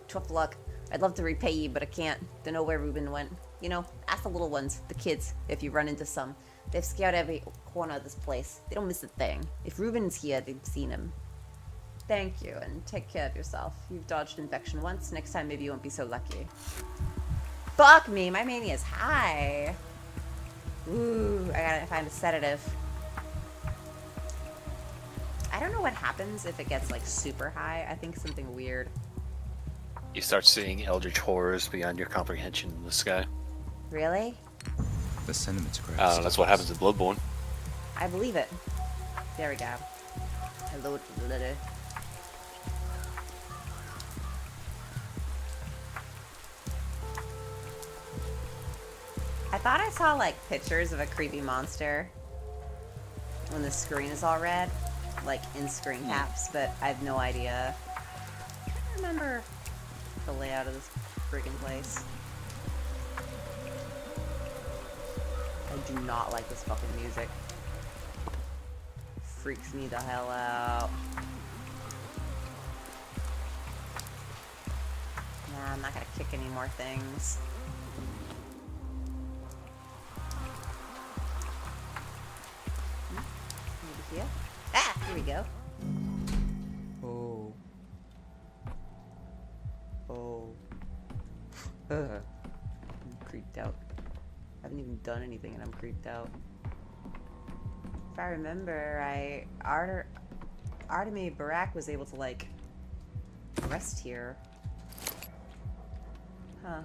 Tough luck. I'd love to repay you, but I can't. Don't know where Reuben went. You know, ask the little ones, the kids, if you run into some. They've scoured every corner of this place. They don't miss a thing. If Reuben's here, they've seen him. Thank you, and take care of yourself. You've dodged infection once. Next time, maybe you won't be so lucky. Fuck me, my mania is high. Ooh, I gotta find a sedative. I don't know what happens if it gets, like, super high. I think something weird. You start seeing eldritch horrors beyond your comprehension in the sky. Really? The sentiments grab. That's what happens in Bloodborne. I believe it. There we go. Hello, Lily. I thought I saw, like, pictures of a creepy monster when the screen is all red, like, in screen caps, but I have no idea. I can't remember the layout of this freaking place. I do not like this fucking music. Freaks me the hell out. Nah, I'm not gonna kick any more things. here? Ah, here we go. Oh. Oh. I'm creeped out. I haven't even done anything and I'm creeped out. If I remember, Artemy Barak was able to, like, rest here. Huh.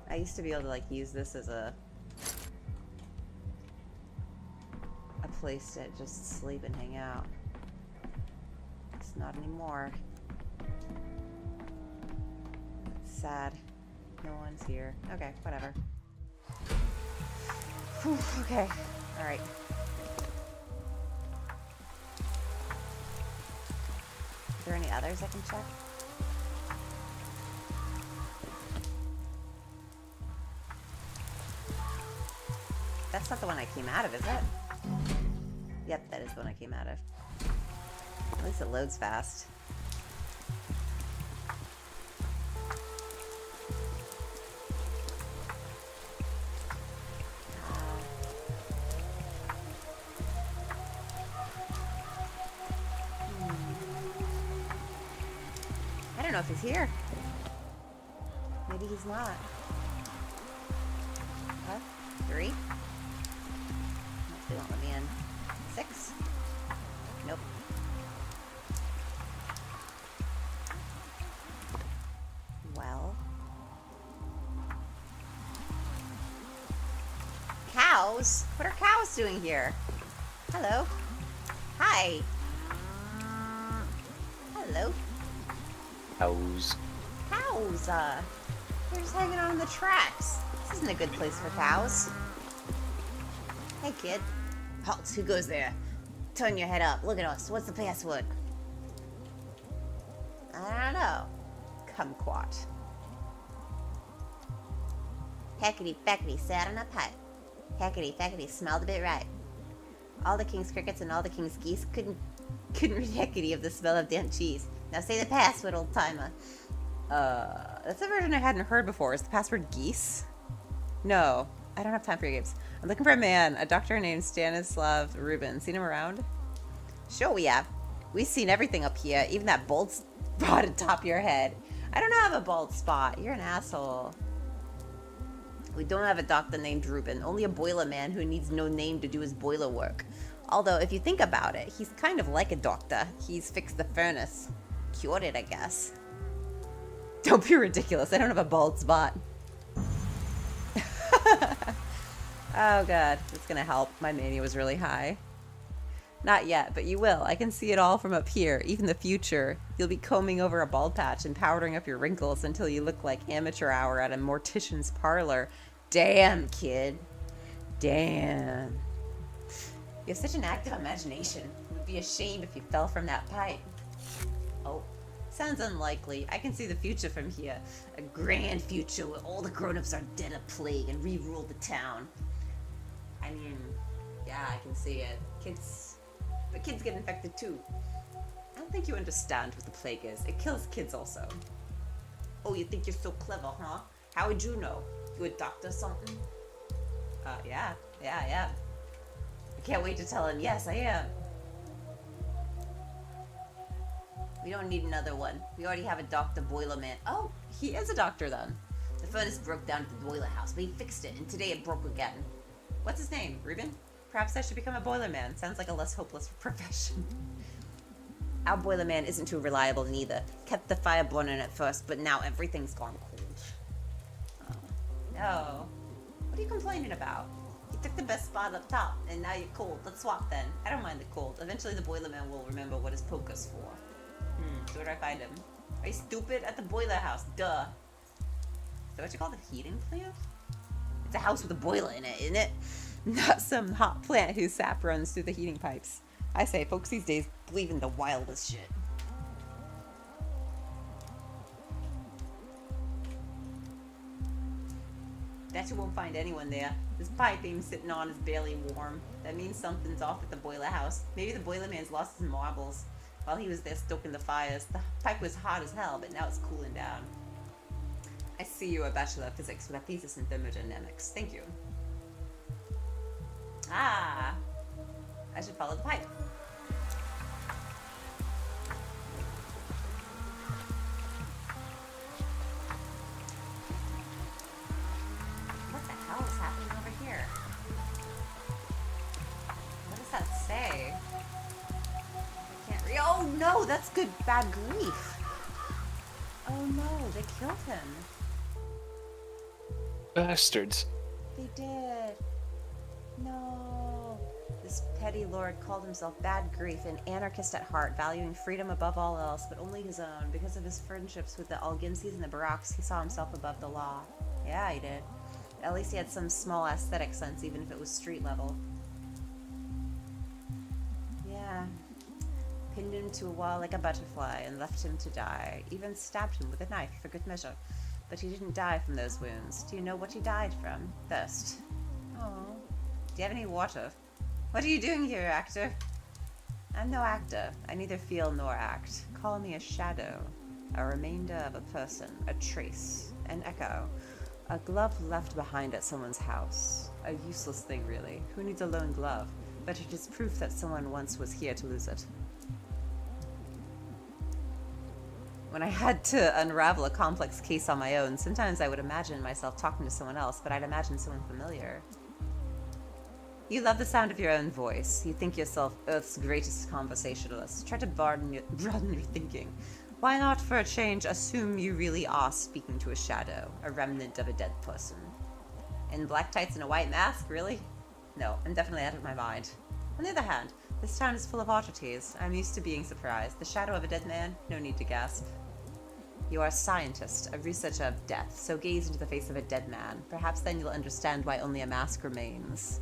I used to be able to, like, use this as a place to just sleep and hang out. It's not anymore. Sad. No one's here. Okay, whatever. Whew, okay. Alright. Are there any others I can check? That's not the one I came out of, is it? Yep, that is the one I came out of. At least it loads fast. I don't know if he's here. Maybe he's not. What? 3? They won't let me in. 6? Nope. Well. Cows? What are cows doing here? Hello? Hi. Hello? Cows. Cows, they're just hanging out on the tracks. This isn't a good place for cows. Hey, kid. Halt, who goes there? Turn your head up. Look at us. What's the password? I don't know. Kumquat. Hackety fackety sat on a pipe. Hackety fackety smelled a bit right. All the king's crickets and all the king's geese couldn't read hackety of the smell of damp cheese. Now say the password, old timer. That's a version I hadn't heard before. Is the password geese? No, I don't have time for your games. I'm looking for a man, a doctor named Stanislav Rubin. Seen him around? Sure we have. We've seen everything up here, even that bald spot atop your head. I don't have a bald spot. You're an asshole. We don't have a doctor named Rubin, only a boiler man who needs no name to do his boiler work. Although, if you think about it, he's kind of like a doctor. He's fixed the furnace. Cured it, I guess. Don't be ridiculous. I don't have a bald spot. Oh god, it's gonna help. My mania was really high. Not yet, but you will. I can see it all from up here, even the future. You'll be combing over a bald patch and powdering up your wrinkles until you look like amateur hour at a mortician's parlor. Damn, kid. Damn. You have such an active imagination. It would be a shame if you fell from that pipe. Oh, sounds unlikely. I can see the future from here. A grand future where all the grown-ups are dead of plague and re-rule the town. I mean, yeah, I can see it. But kids get infected too. I don't think you understand what the plague is. It kills kids also. Oh, you think you're so clever, huh? How would you know? You a doctor or something? Yeah. I can't wait to tell him, yes, I am. We don't need another one. We already have a Dr. Boilerman. Oh, he is a doctor then. The furnace broke down at the boiler house, but he fixed it, and today it broke again. What's his name? Ruben? Perhaps I should become a boilerman. Sounds like a less hopeless profession. Our boilerman isn't too reliable neither. Kept the fire burning at first, but now everything's gone cold. Oh, no. What are you complaining about? You took the best spot up top, and now you're cold. Let's swap then. I don't mind the cold. Eventually the boilerman will remember what his poker's for. So where do I find him? Are you stupid? At the boiler house. Duh. Is that what you call the heating plant? It's a house with a boiler in it, isn't it? Not some hot plant whose sap runs through the heating pipes. I say, folks these days believe in the wildest shit. Bet you won't find anyone there. This pipe beam sitting on is barely warm. That means something's off at the boiler house. Maybe the boiler man's lost his marbles. While he was there stoking the fires, the pipe was hot as hell, but now it's cooling down. I see you a Bachelor of Physics with a thesis in thermodynamics. Thank you. Ah! I should follow Oh no, that's good bad grief. Oh no, they killed him. Bastards. They did. No. This petty lord called himself Bad Grief, an anarchist at heart, valuing freedom above all else, but only his own. Because of his friendships with the Alginsis and the Baraks, he saw himself above the law. Yeah, he did. At least he had some small aesthetic sense, even if it was street level. Yeah. Pinned him to a wall like a butterfly and left him to die. Even stabbed him with a knife for good measure. But he didn't die from those wounds. Do you know what he died from? Thirst. Oh. Do you have any water? What are you doing here, actor? I'm no actor. I neither feel nor act. Call me a shadow. A remainder of a person. A trace. An echo. A glove left behind at someone's house. A useless thing, really. Who needs a lone glove? But it is proof that someone once was here to lose it. When I had to unravel a complex case on my own, sometimes I would imagine myself talking to someone else, but I'd imagine someone familiar. You love the sound of your own voice. You think yourself Earth's greatest conversationalist. Try to broaden your thinking. Why not, for a change, assume you really are speaking to a shadow, a remnant of a dead person? In black tights and a white mask, really? No, I'm definitely out of my mind. On the other hand, this town is full of oddities. I'm used to being surprised. The shadow of a dead man? No need to gasp. You are a scientist, a researcher of death, so gaze into the face of a dead man. Perhaps then you'll understand why only a mask remains.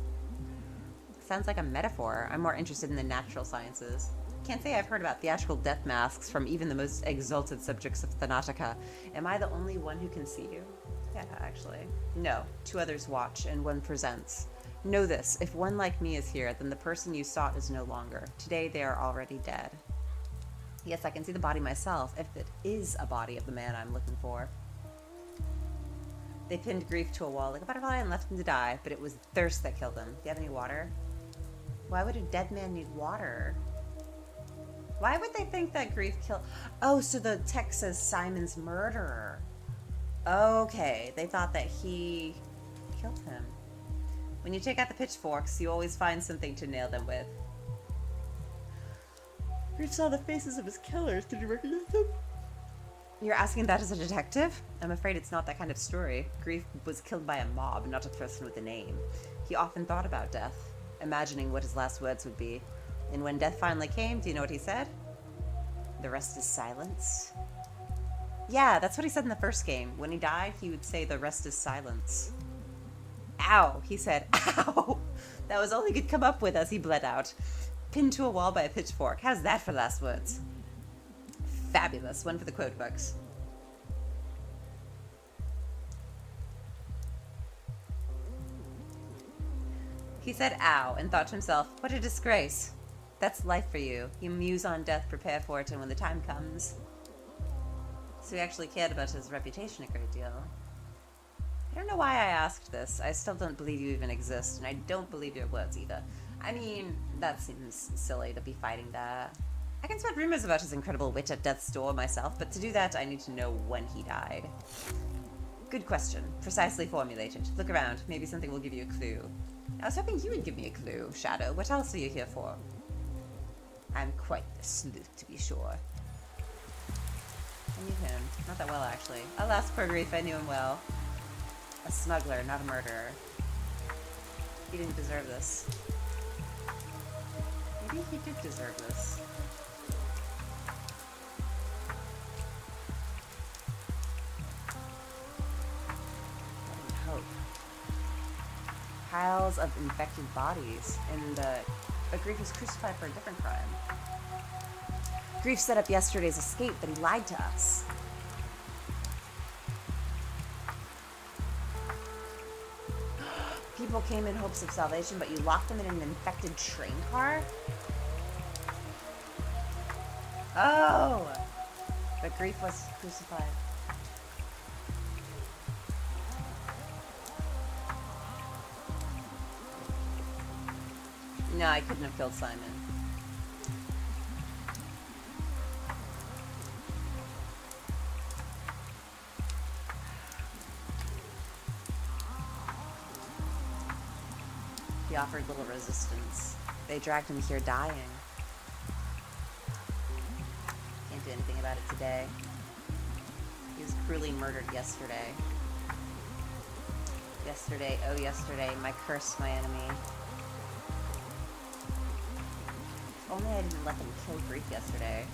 Sounds like a metaphor. I'm more interested in the natural sciences. Can't say I've heard about theatrical death masks from even the most exalted subjects of Thanatica. Am I the only one who can see you? Yeah, actually. No, 2 others watch, and 1 presents. Know this, if one like me is here, then the person you sought is no longer. Today they are already dead. Yes, I can see the body myself, if it is a body of the man I'm looking for. They pinned Grief to a wall like a butterfly and left him to die, but it was thirst that killed him. Do you have any water? Why would a dead man need water? Why would they think that Grief killed... Oh, so the text says Simon's murderer. Okay, they thought that he killed him. When you take out the pitchforks, you always find something to nail them with. Grief saw the faces of his killers. Did you recognize them? You're asking that as a detective? I'm afraid it's not that kind of story. Grief was killed by a mob, not a person with a name. He often thought about death, imagining what his last words would be. And when death finally came, do you know what he said? The rest is silence. Yeah, that's what he said in the first game. When he died, he would say the rest is silence. Ow, he said, ow! That was all he could come up with as he bled out. Pinned to a wall by a pitchfork. How's that for last words? Fabulous. One for the quote books. He said ow and thought to himself, what a disgrace. That's life for you. You muse on death, prepare for it, and when the time comes... So he actually cared about his reputation a great deal. I don't know why I asked this. I still don't believe you even exist, and I don't believe your words either. I mean, that seems silly to be fighting that. I can spread rumors about his incredible wit at death's door myself, but to do that, I need to know when he died. Good question. Precisely formulated. Look around. Maybe something will give you a clue. I was hoping you would give me a clue, Shadow. What else are you here for? I'm quite the sleuth, to be sure. I knew him. Not that well, actually. Alas, poor Grief, I knew him well. A smuggler, not a murderer. He didn't deserve this. Maybe he did deserve this. Hope. Piles of infected bodies, and Grief was crucified for a different crime. Grief set up yesterday's escape, but he lied to us. People came in hopes of salvation, but you locked them in an infected train car? Oh! But Grief was crucified. No, I couldn't have killed Simon. He offered little resistance. They dragged him here dying. do anything about it today. He was cruelly murdered yesterday. Yesterday, oh yesterday, my curse, my enemy. If only I didn't let them kill Grief yesterday.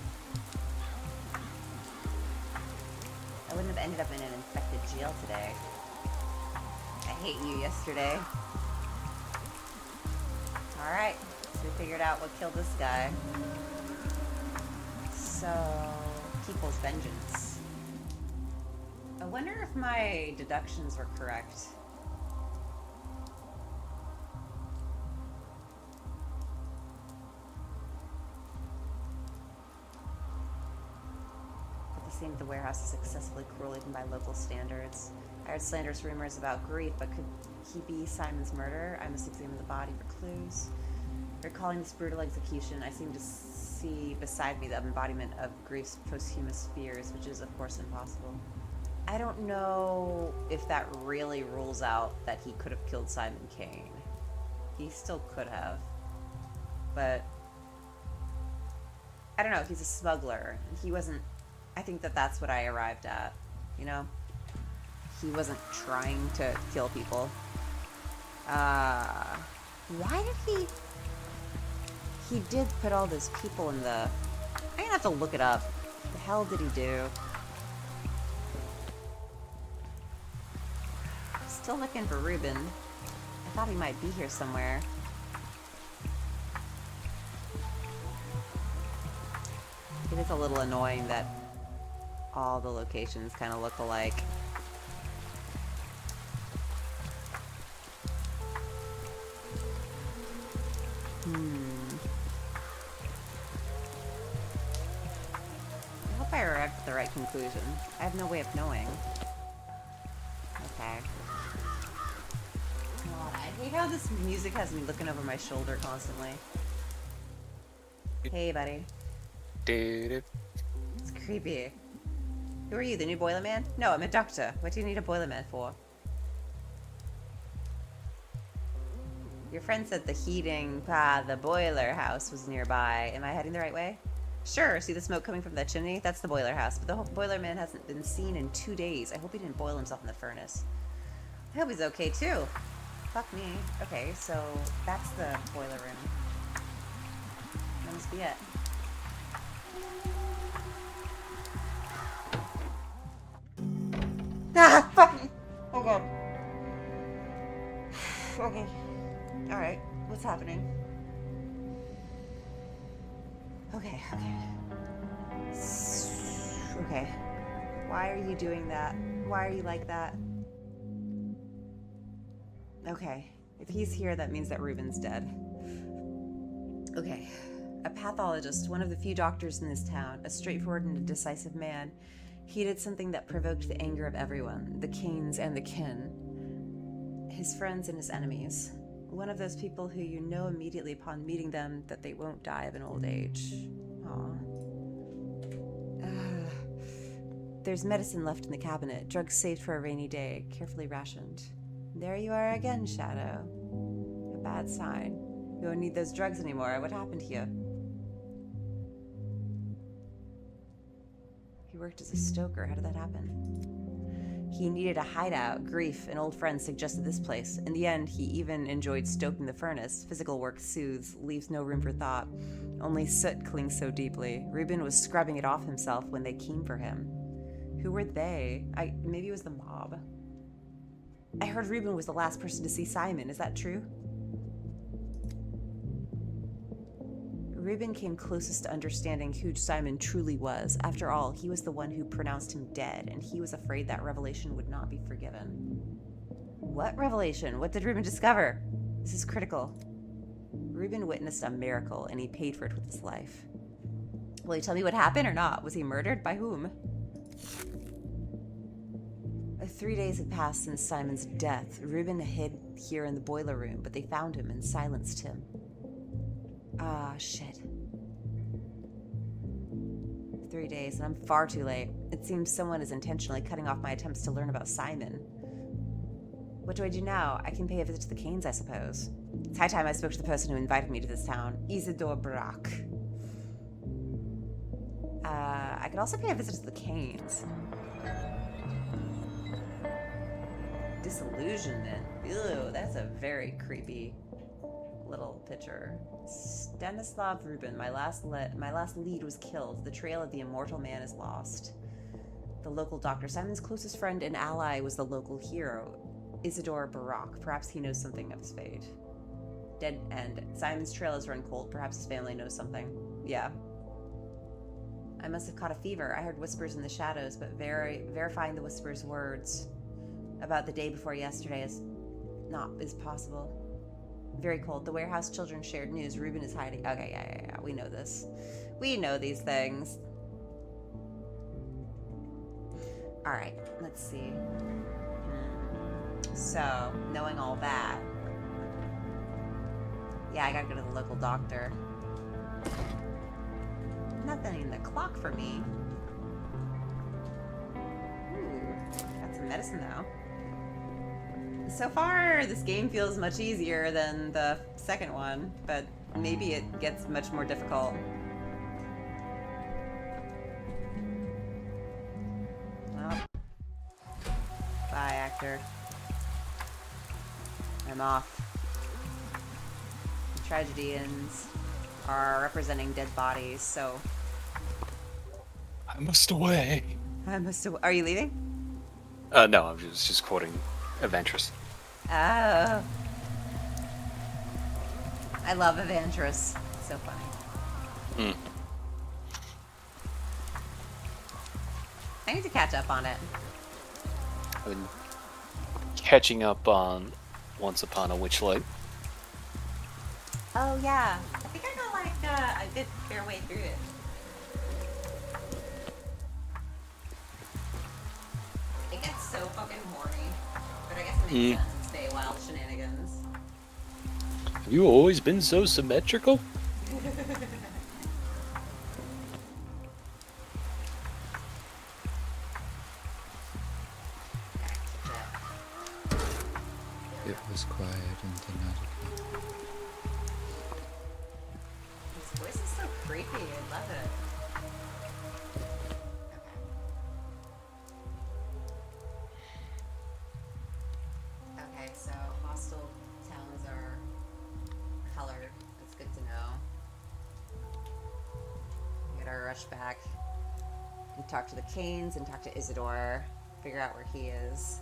I wouldn't have ended up in an infected jail today. I hate you yesterday. Alright, so we figured out what killed this guy. So, people's vengeance. I wonder if my deductions were correct. At the warehouse is successfully cruel even by local standards. I heard slanderous rumors about Grief, but could he be Simon's murderer? I must examine the body for clues. Recalling this brutal execution, I seem to see beside me the embodiment of Grief's posthumous fears, which is of course impossible. I don't know if that really rules out that he could have killed Simon Kane. He still could have. But I don't know, he's a smuggler. He wasn't... I think that that's what I arrived at, you know? He wasn't trying to kill people. Why did he... He did put all those people in the... I'm gonna have to look it up. What the hell did he do? Still looking for Ruben. I thought he might be here somewhere. It is a little annoying that all the locations kind of look alike. I hope I arrived at the right conclusion. I have no way of knowing. Okay. God, I hate how this music has me looking over my shoulder constantly. Hey, buddy. Dude. It's creepy. Who are you, the new boiler man? No, I'm a doctor. What do you need a boiler man for? Your friend said the boiler house was nearby. Am I heading the right way? Sure, see the smoke coming from that chimney? That's the boiler house, but the boiler man hasn't been seen in 2 days. I hope he didn't boil himself in the furnace. I hope he's okay, too. Fuck me. Okay, so that's the boiler room. That must be it. Ah, fuck me. Oh god. Okay. Alright, what's happening? Okay. Okay. Why are you doing that? Why are you like that? Okay. If he's here, that means that Ruben's dead. Okay. A pathologist, one of the few doctors in this town, a straightforward and decisive man. He did something that provoked the anger of everyone, the Kanes and the kin, his friends and his enemies. One of those people who you know immediately upon meeting them that they won't die of an old age. Aww. There's medicine left in the cabinet, drugs saved for a rainy day, carefully rationed. There you are again, Shadow. A bad sign. You don't need those drugs anymore. What happened here? He worked as a stoker. How did that happen? He needed a hideout. Grief, an old friend, suggested this place. In the end, he even enjoyed stoking the furnace. Physical work soothes, leaves no room for thought. Only soot clings so deeply. Ruben was scrubbing it off himself when they came for him. Who were they? Maybe it was the mob. I heard Ruben was the last person to see Simon. Is that true? Ruben came closest to understanding who Simon truly was. After all, he was the one who pronounced him dead, and he was afraid that revelation would not be forgiven. What revelation? What did Ruben discover? This is critical. Ruben witnessed a miracle, and he paid for it with his life. Will you tell me what happened or not? Was he murdered? By whom? 3 days had passed since Simon's death. Ruben hid here in the boiler room, but they found him and silenced him. Ah, shit. 3 days, and I'm far too late. It seems someone is intentionally cutting off my attempts to learn about Simon. What do I do now? I can pay a visit to the Kanes, I suppose. It's high time I spoke to the person who invited me to this town, Isidore Brack. I could also pay a visit to the Canes. Disillusionment. Ew, that's a very creepy little picture. Stanislav Rubin, my last lead was killed. The trail of the immortal man is lost. The local doctor, Simon's closest friend and ally, was the local hero, Isidore Barak. Perhaps he knows something of his fate. Dead end. Simon's trail has run cold. Perhaps his family knows something. Yeah. I must have caught a fever. I heard whispers in the shadows, but verifying the whispers' words about the day before yesterday is possible. Very cold. The warehouse children shared news. Reuben is hiding. Okay, yeah. We know this. We know these things. Alright, let's see. So, knowing all that. Yeah, I gotta go to the local doctor. Nothing in the clock for me. Ooh, got some medicine though. So far, this game feels much easier than the second one, but maybe it gets much more difficult. Well, bye, actor. I'm off. The tragedians are representing dead bodies, so... I must away. Are you leaving? No, I was just quoting Adventurous. Oh. I love Evangelist. So funny. I need to catch up on it. I've been catching up on Once Upon a Witchlight. Oh yeah. I think I got like a good fair way through it. It gets so fucking horny. But I guess it makes sense. It's Stay Wild shenanigans. Have you always been so symmetrical? It was quiet in the night. His voice is so creepy. I love it. Okay, so hostile towns are colored. That's good to know. We gotta rush back. We talk to the Canes and talk to Isidore. Figure out where he is.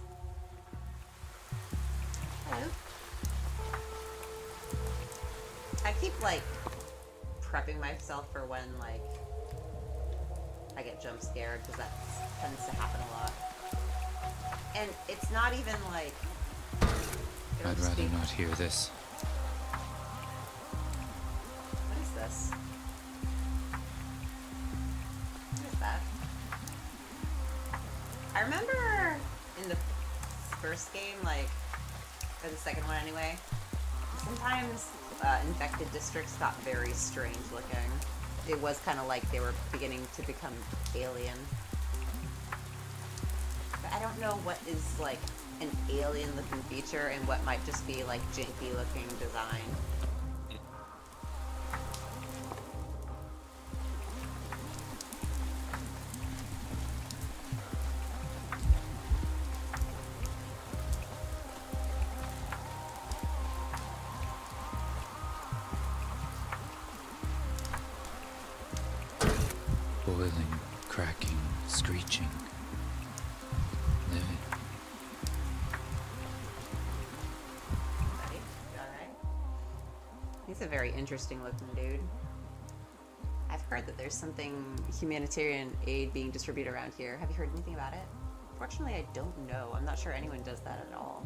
Hello. I keep like prepping myself for when like I get jump scared because that tends to happen a lot. And it's not even like I'd rather not hear this. What is this? What is that? I remember in the first game, like, or the second one anyway, sometimes infected districts got very strange looking. It was kind of like they were beginning to become alien. But I don't know what is like an alien looking feature and what might just be like janky looking design. Boiling, cracking, screeching. Living. Buddy, you alright? He's a very interesting looking dude. I've heard that there's something humanitarian aid being distributed around here. Have you heard anything about it? Fortunately, I don't know. I'm not sure anyone does that at all.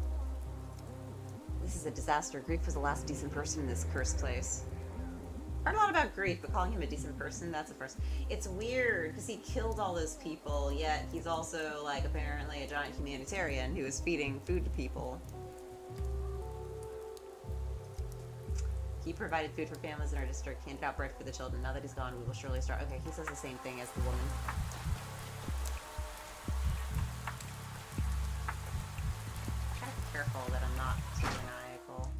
This is a disaster. Grief was the last decent person in this cursed place. Heard a lot about Grief, but calling him a decent person, that's a first. It's weird, because he killed all those people, yet he's also, like, apparently a giant humanitarian who is feeding food to people. He provided food for families in our district, handed out bread for the children. Now that he's gone, we will surely start. Okay, he says the same thing as the woman. Gotta be careful that I'm not too maniacal.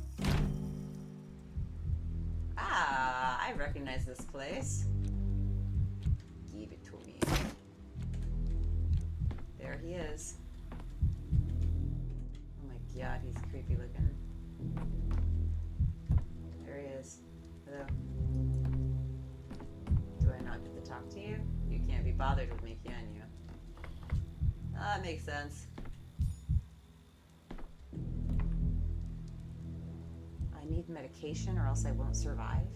Ah, I recognize this place. Give it to There he is. Oh my god, he's creepy looking. There he is. Hello. Do I not get to talk to you? You can't be bothered with me, can you? Oh, that makes sense. I need medication or else I won't survive.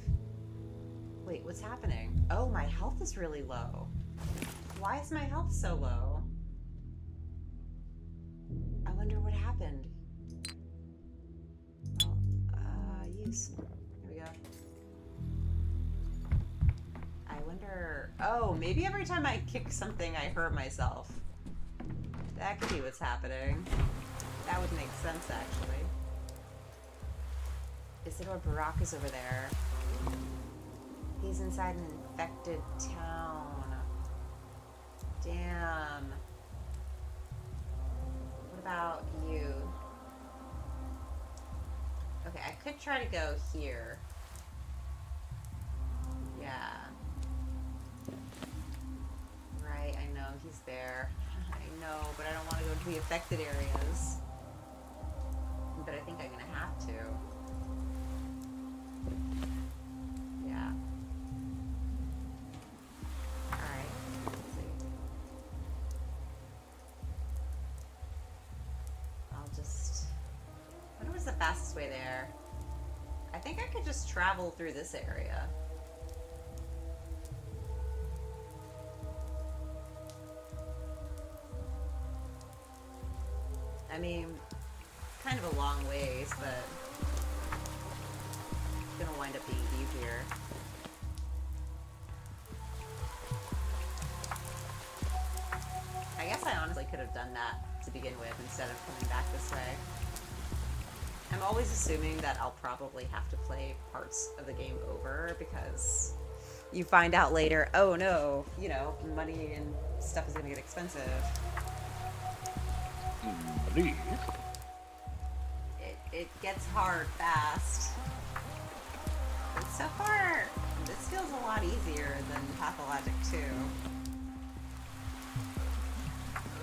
Wait, what's happening? Oh, my health is really low. Why is my health so low? I wonder what happened. Oh, use. Here we go. I wonder... Oh, maybe every time I kick something, I hurt myself. That could be what's happening. That would make sense, actually. Isidore Barak is over there. He's inside an infected town. Damn. What about you? Okay, I could try to go here. Yeah. Right, I know he's there. I know, but I don't want to go to the affected areas. But I think I'm gonna have to. Yeah. Alright, let's see. I'll just... What was the fastest way there? I think I could just travel through this area. I mean, kind of a long ways, but it's gonna wind up being easier. I guess I honestly could have done that to begin with instead of coming back this way. I'm always assuming that I'll probably have to play parts of the game over because you find out later, oh no, you know, money and stuff is gonna get expensive. Money? It gets hard fast. But so far, this feels a lot easier than Pathologic 2.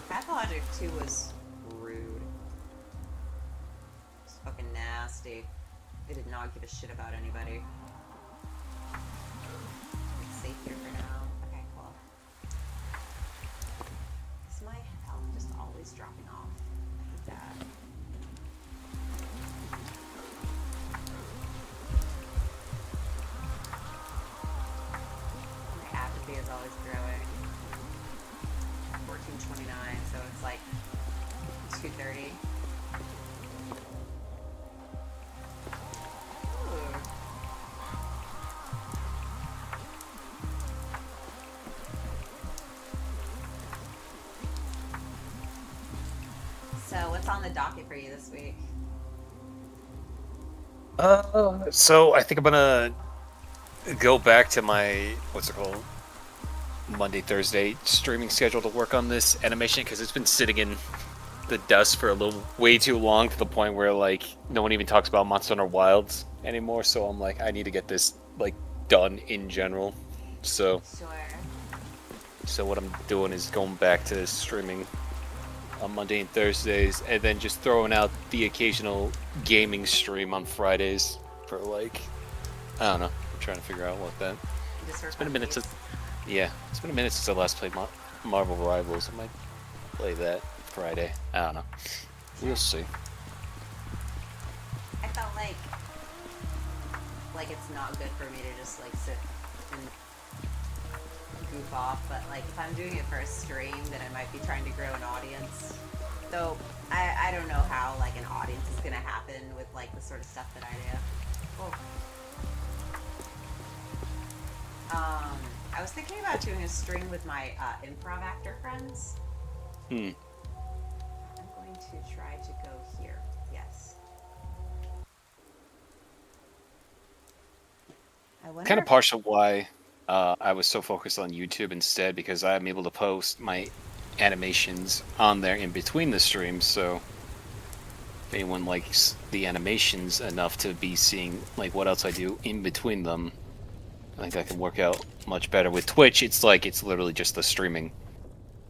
Pathologic 2 was rude. It was fucking nasty. It did not give a shit about anybody. It's safe here for now. Okay, cool. Is my health just always dropping off? I hate that. My apathy is always growing. 1429, so it's like 2:30. Ooh. So what's on the docket for you this week? So I think I'm gonna go back to my what's it called, Monday, Thursday streaming schedule to work on this animation because it's been sitting in the dust for a little way too long to the point where like no one even talks about Monster Hunter Wilds anymore. So I'm like, I need to get this like done in general. So Sure. what I'm doing is going back to streaming on Monday and Thursdays, and then just throwing out the occasional gaming stream on Fridays for like, I don't know. I'm trying to figure out what that. It's been a minute since. Yeah, it's been a minute since I last played Marvel Rivals. I might play that Friday. I don't know. We'll see. I felt like it's not good for me to just like sit and goof off, but like if I'm doing it for a stream, then I might be trying to grow an audience. So I don't know how like an audience is gonna happen with like the sort of stuff that I do. Oh. I was thinking about doing a stream with my improv actor friends. I'm going to try to go here. Yes. I wonder Kind of if- partial why I was so focused on YouTube instead, because I'm able to post my animations on there in between the streams. So if anyone likes the animations enough to be seeing like what else I do in between them, I think that can work out much better. With Twitch, it's like it's literally just the streaming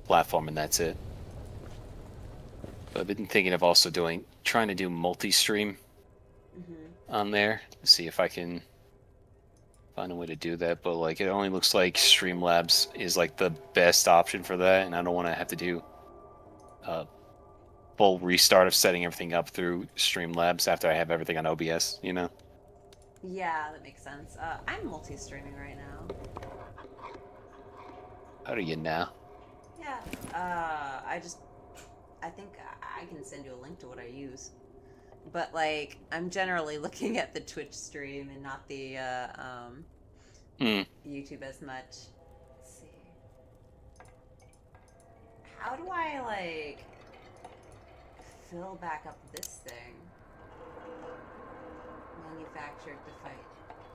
platform and that's it. But I've been thinking of also trying to do multi-stream on there. See if I can find a way to do that. But like, it only looks like Streamlabs is like the best option for that, and I don't want to have to do a full restart of setting everything up through Streamlabs after I have everything on OBS. You know? Yeah, that makes sense. I'm multi-streaming right now. How do you now? Yeah. I think I can send you a link to what I use. But like, I'm generally looking at the Twitch stream and not the YouTube as much. Let's see. How do I like fill back up this thing? Manufactured to fight.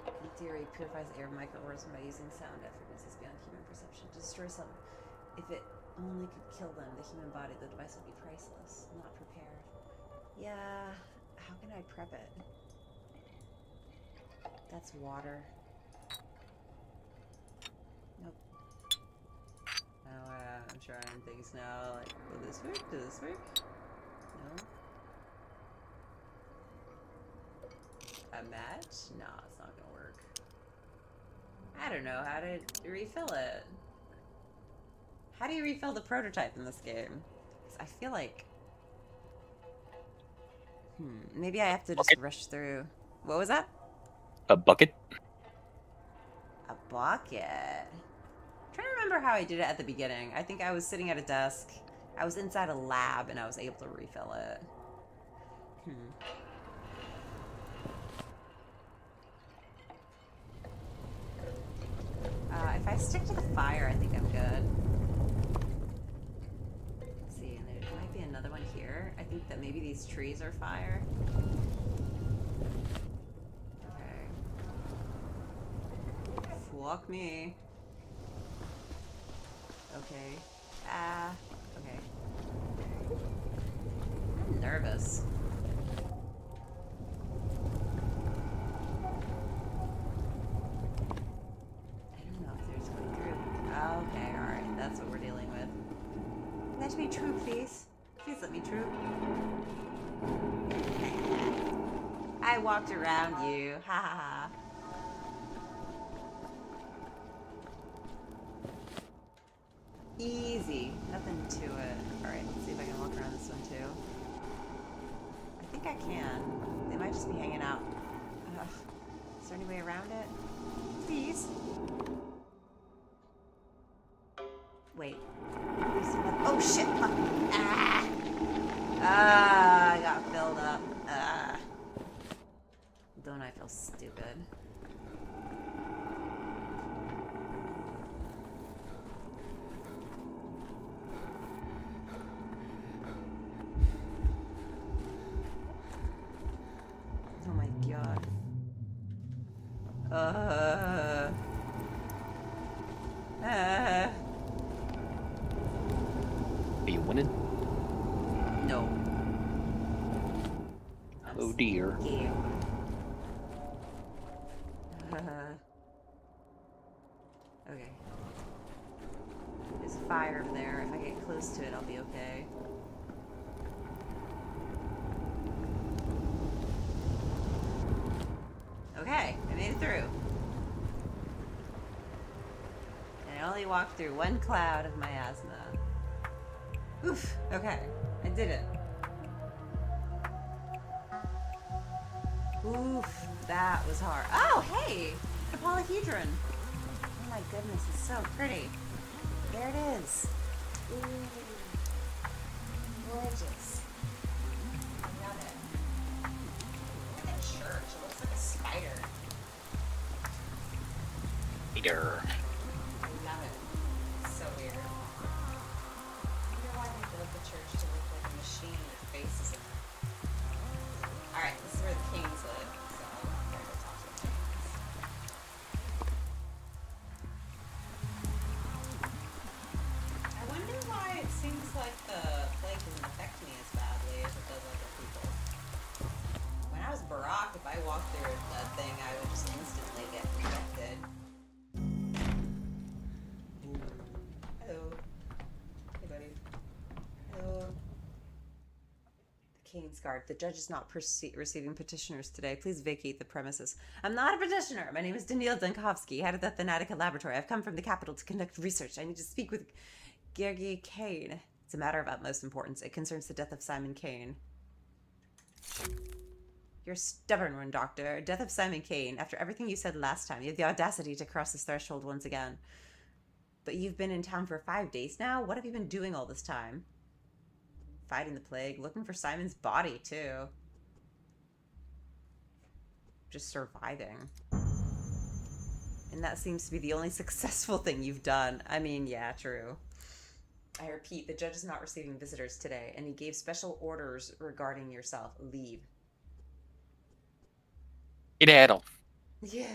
In theory, purifies air microorganisms by using sound at frequencies beyond human perception to destroy some. If it only could kill them, the human body, the device would be priceless. Not prepared. Yeah. How can I prep it? That's water. Nope. Now I'm trying things now. Like, will this work? Does this work? No. A match? No, it's not gonna work. I don't know how to refill it. How do you refill the prototype in this game? 'Cause I feel like... maybe I have to just rush through. What was that? A bucket? A bucket. I'm trying to remember how I did it at the beginning. I think I was sitting at a desk. I was inside a lab and I was able to refill it. If I stick to the fire, I think I'm good. Let's see, and there might be another one here. I think that maybe these trees are fire. Okay. Fuck me. Okay. Okay. I'm nervous. Okay, alright, that's what we're dealing with. Let me through, please. Please let me through. I walked around you. Ha ha ha. Easy. Nothing to it. Alright, let's see if I can walk around this one too. I think I can. They might just be hanging out. Ugh. Is there any way around it? Please? Wait. Oh shit! I got filled up. Don't I feel stupid? Oh my god. Are you winning? No. Oh dear. Yeah. Okay. There's fire over there. If I get close to it, I'll be okay. Okay, I made it through. And I only walked through one cloud of miasma. Oof, okay, I did it. Oof, that was hard. Oh, hey, the polyhedron. Oh my goodness, it's so pretty. There it is. Ooh, gorgeous. I love it. Look at the church, it looks like a spider. Peter. I love it. It's so weird. I wonder why they built the church to look like a machine with faces in it. Alright, this is where the kings live, so I'm gonna go talk to the kings. I wonder why it seems like the plague doesn't affect me as badly as it does other people. When I was Barack, if I walked through that thing, I would just instantly get infected. Hello. Hey, buddy. Hello. Kane's guard. The judge is not receiving petitioners today. Please vacate the premises. I'm not a petitioner. My name is Daniil Dankovsky, head of the Thanatica Laboratory. I've come from the capital to conduct research. I need to speak with Georgi Kane. It's a matter of utmost importance. It concerns the death of Simon Kane. You're a stubborn one, Doctor. Death of Simon Kane. After everything you said last time, you have the audacity to cross this threshold once again. But you've been in town for 5 days now? What have you been doing all this time? Fighting the plague, looking for Simon's body, too. Just surviving. And that seems to be the only successful thing you've done. I mean, yeah, true. I repeat, the judge is not receiving visitors today, and he gave special orders regarding yourself. Leave. Skedaddle. Yeah.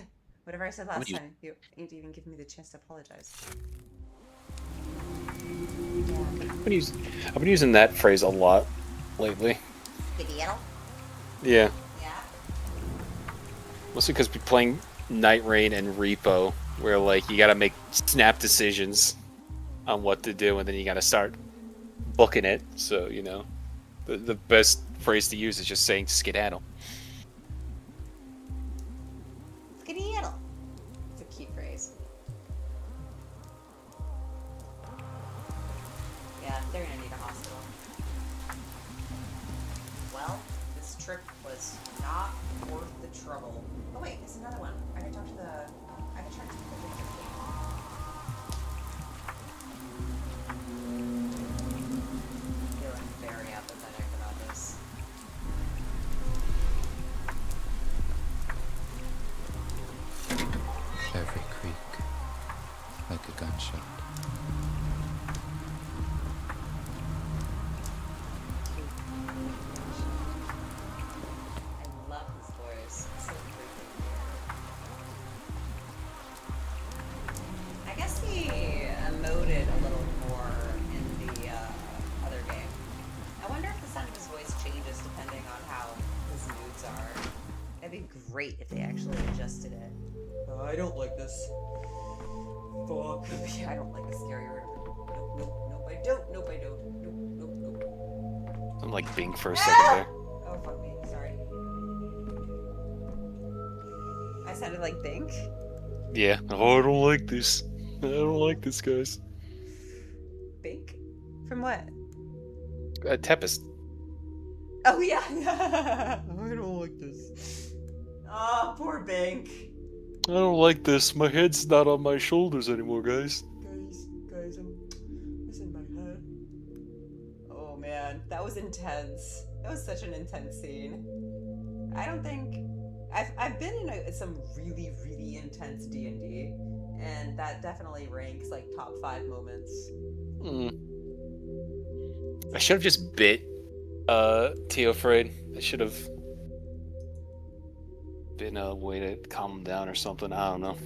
Whatever I said last time, you ain't even giving me the chance to apologize. I've been using that phrase a lot lately. Skedaddle? Yeah. Yeah. Mostly because we're playing Night Rain and Repo, where like you gotta make snap decisions on what to do, and then you gotta start booking it. So, you know, the best phrase to use is just saying skedaddle. Skedaddle. It's a cute phrase. Yeah, they're gonna need a hospital. Well, this trip was not worth the trouble. Oh wait, there's another one. I gotta talk to the... I gotta try to talk to the victim. Feeling very apathetic about this. Every creak, like a gunshot. I love his voice. It's so creepy. I guess he emoted a little more in the other game. I wonder if the sound of his voice changes depending on how his moods are. That'd be great if they actually adjusted it. I don't like this. Fuck. I don't like the scary room. Nope, I don't. Nope, I don't. Nope. I'm like Bing for a second there. Oh, fuck me. Sorry. I sounded like Bink. Yeah. Oh, I don't like this. I don't like this, guys. Bink? From what? Tempest. Oh, yeah. I don't like this. Oh, poor Bink. I don't like this. My head's not on my shoulders anymore, guys. Guys, it's in my head. Oh, man. That was intense. That was such an intense scene. I don't think... I've been in some really, really intense D&D, and that definitely ranks, like, top 5 moments. I should have just bit Teofred. I should have been a way to calm him down or something. I don't know.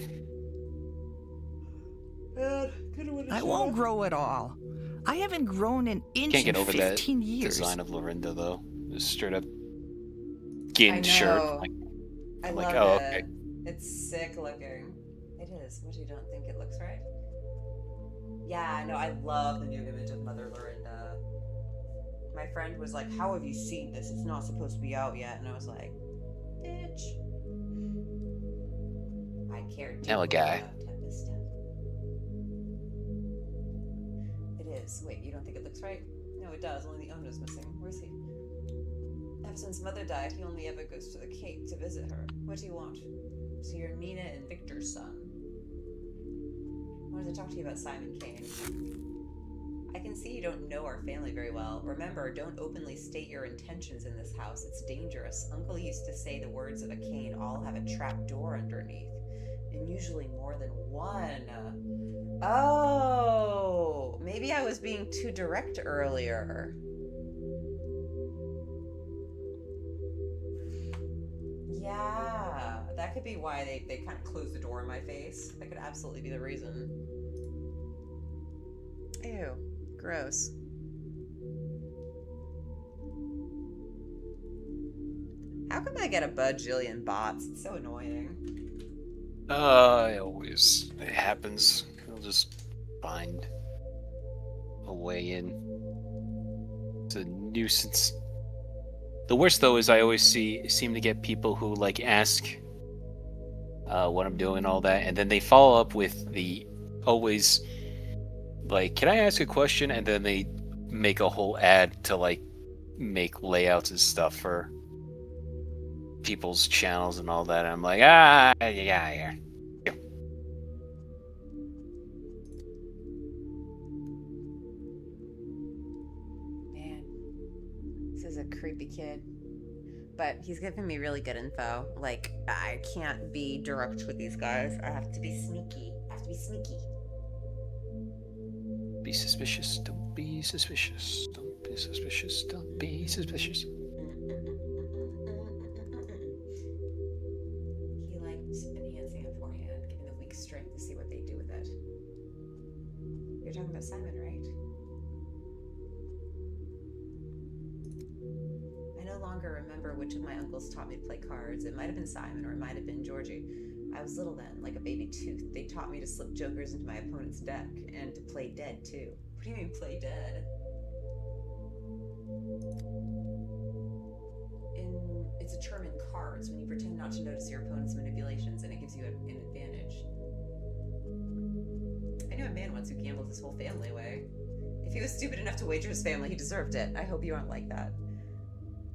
I won't grow at all. I haven't grown an inch Can't get in over 15 that years. design of Lorinda, though. Just straight up skin shirt. Like, I like, love oh, it. okay. It's sick looking. It is. What, you don't think it looks right? Yeah, no, I love the new image of Mother Lorinda. My friend was like, how have you seen this? It's not supposed to be out yet. And I was like, bitch. I care deeply Now a guy. about Tempest. It is. Wait, you don't think it looks right? No, it does. Only the owner's missing. Where's he? Ever since Mother died, he only ever goes to the Cape to visit her. What do you want? So you're Nina and Victor's son. I wanted to talk to you about Simon Kane. I can see you don't know our family very well. Remember, don't openly state your intentions in this house. It's dangerous. Uncle used to say the words of a Kane all have a trap door underneath. And usually more than one. Oh, maybe I was being too direct earlier. Yeah, that could be why they kind of closed the door in my face. That could absolutely be the reason. Ew, gross. How come I get a bajillion bots? It's so annoying. It happens. I'll just find a way in. It's a nuisance. The worst though is I always seem to get people who like ask what I'm doing, all that, and then they follow up with the always like, "Can I ask a question?" And then they make a whole ad to like make layouts and stuff for people's channels and all that. And I'm like, yeah. Man, this is a creepy kid. But he's giving me really good info. Like, I can't be direct with these guys. I have to be sneaky. Be suspicious. Don't be suspicious. Don't be suspicious. Don't be suspicious. He liked enhancing a forehand, giving the weak strength to see what they do with it. You're talking about Simon, right? I no longer remember which of my uncles taught me to play cards. It might have been Simon or it might have been Georgie. I was little then, like a baby tooth. They taught me to slip jokers into my opponent's deck and to play dead too. What do you mean play dead? It's a term in cards when you pretend not to notice your opponent's manipulations and it gives you an advantage. I knew a man once who gambled his whole family away. If he was stupid enough to wager his family, he deserved it. I hope you aren't like that.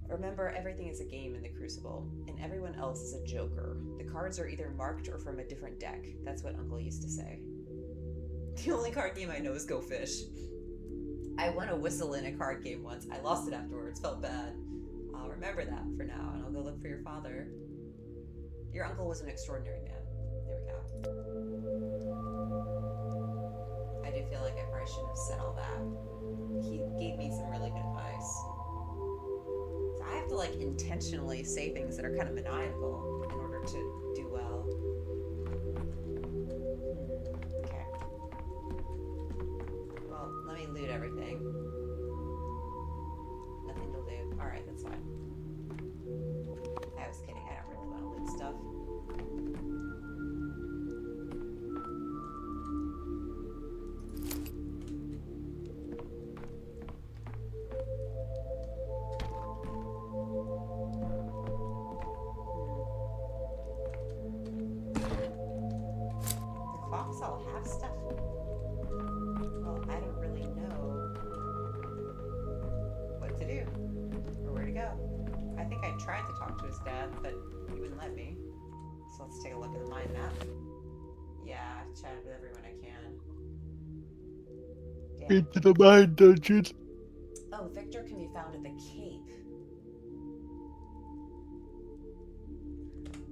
Remember, everything is a game in the Crucible, and everyone else is a joker. The cards are either marked or from a different deck. That's what Uncle used to say. The only card game I know is Go Fish. I won a whistle in a card game once. I lost it afterwards. Felt bad. I'll remember that for now, and I'll go look for your father. Your uncle was an extraordinary man. There we go. I do feel like I probably shouldn't have said all that. He gave me some really good advice. I have to like intentionally say things that are kind of maniacal in order to do well. Okay. Well, let me loot everything. Nothing to loot. Alright, that's fine. I was kidding. I don't really want to loot stuff. All have stuff. Well, I don't really know what to do or where to go. I think I tried to talk to his dad, but he wouldn't let me. So let's take a look at the mind map. Yeah, I've chatted with everyone I can. Damn. Into the mine dungeon. Oh, Victor can be found at the Cape.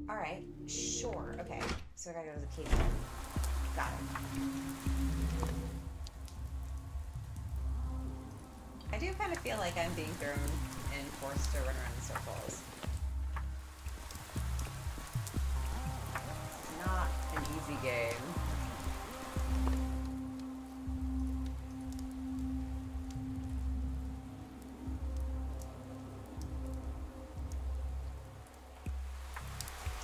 Alright, sure. Okay, so I gotta go to the Cape then. Got it. I do kind of feel like I'm being thrown and forced to run around in circles. It's not an easy game.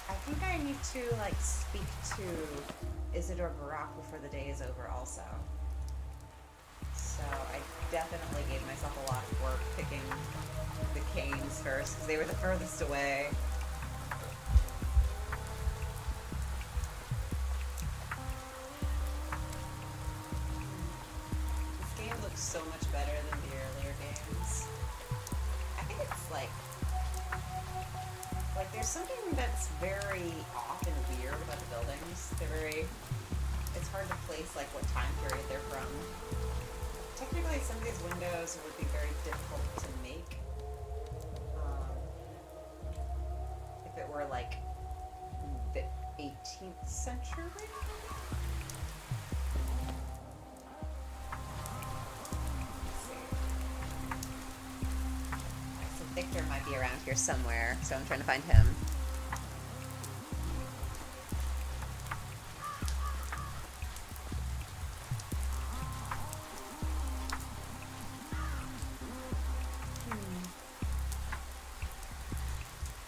I think I need to, like, speak to Isidore Barak before the day is over also. So I definitely gave myself a lot of work picking the canes first, because they were the furthest away. This game looks so much better than the earlier games. I think it's like there's something that's very off and weird about the buildings. It's hard to place like what time period they're from. Technically, some of these windows would be very difficult to make. If it were like the 18th century? So Victor might be around here somewhere, so I'm trying to find him.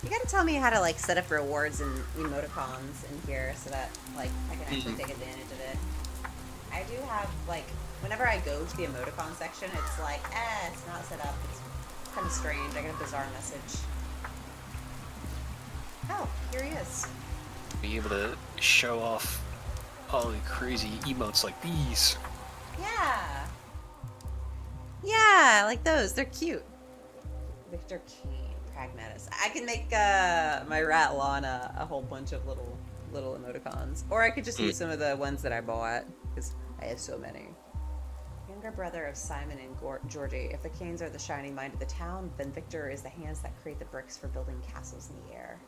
You gotta tell me how to like set up rewards and emoticons in here so that like I can actually take advantage of it. I do have like whenever I go to the emoticon section, it's like, it's not set up. It's Kind of strange. I got a bizarre message. Oh, here he is. Be able to show off all the crazy emotes like these. Yeah. Yeah, like those. They're cute. Victor Kane, Pragmatist. I can make my rat Lana a whole bunch of little emoticons, or I could just use some of the ones that I bought because I have so many. Younger brother of Simon and Georgie. If the Canes are the shining mind of the town, then Victor is the hands that create the bricks for building castles in the air.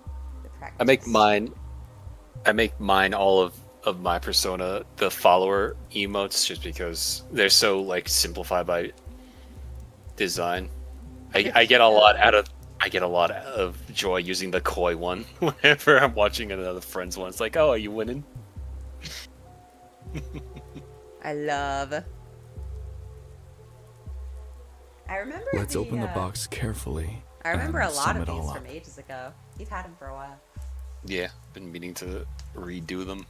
The I make pragmatist. mine all of my persona the follower emotes just because they're so like simplified by design. I get a lot out of joy using the koi one whenever I'm watching another friend's one. It's like, oh, are you winning? I love. I remember. Let's open the box carefully. I remember a and lot sum of it all these up. from ages ago. You've had them for a while. Yeah, been meaning to redo them.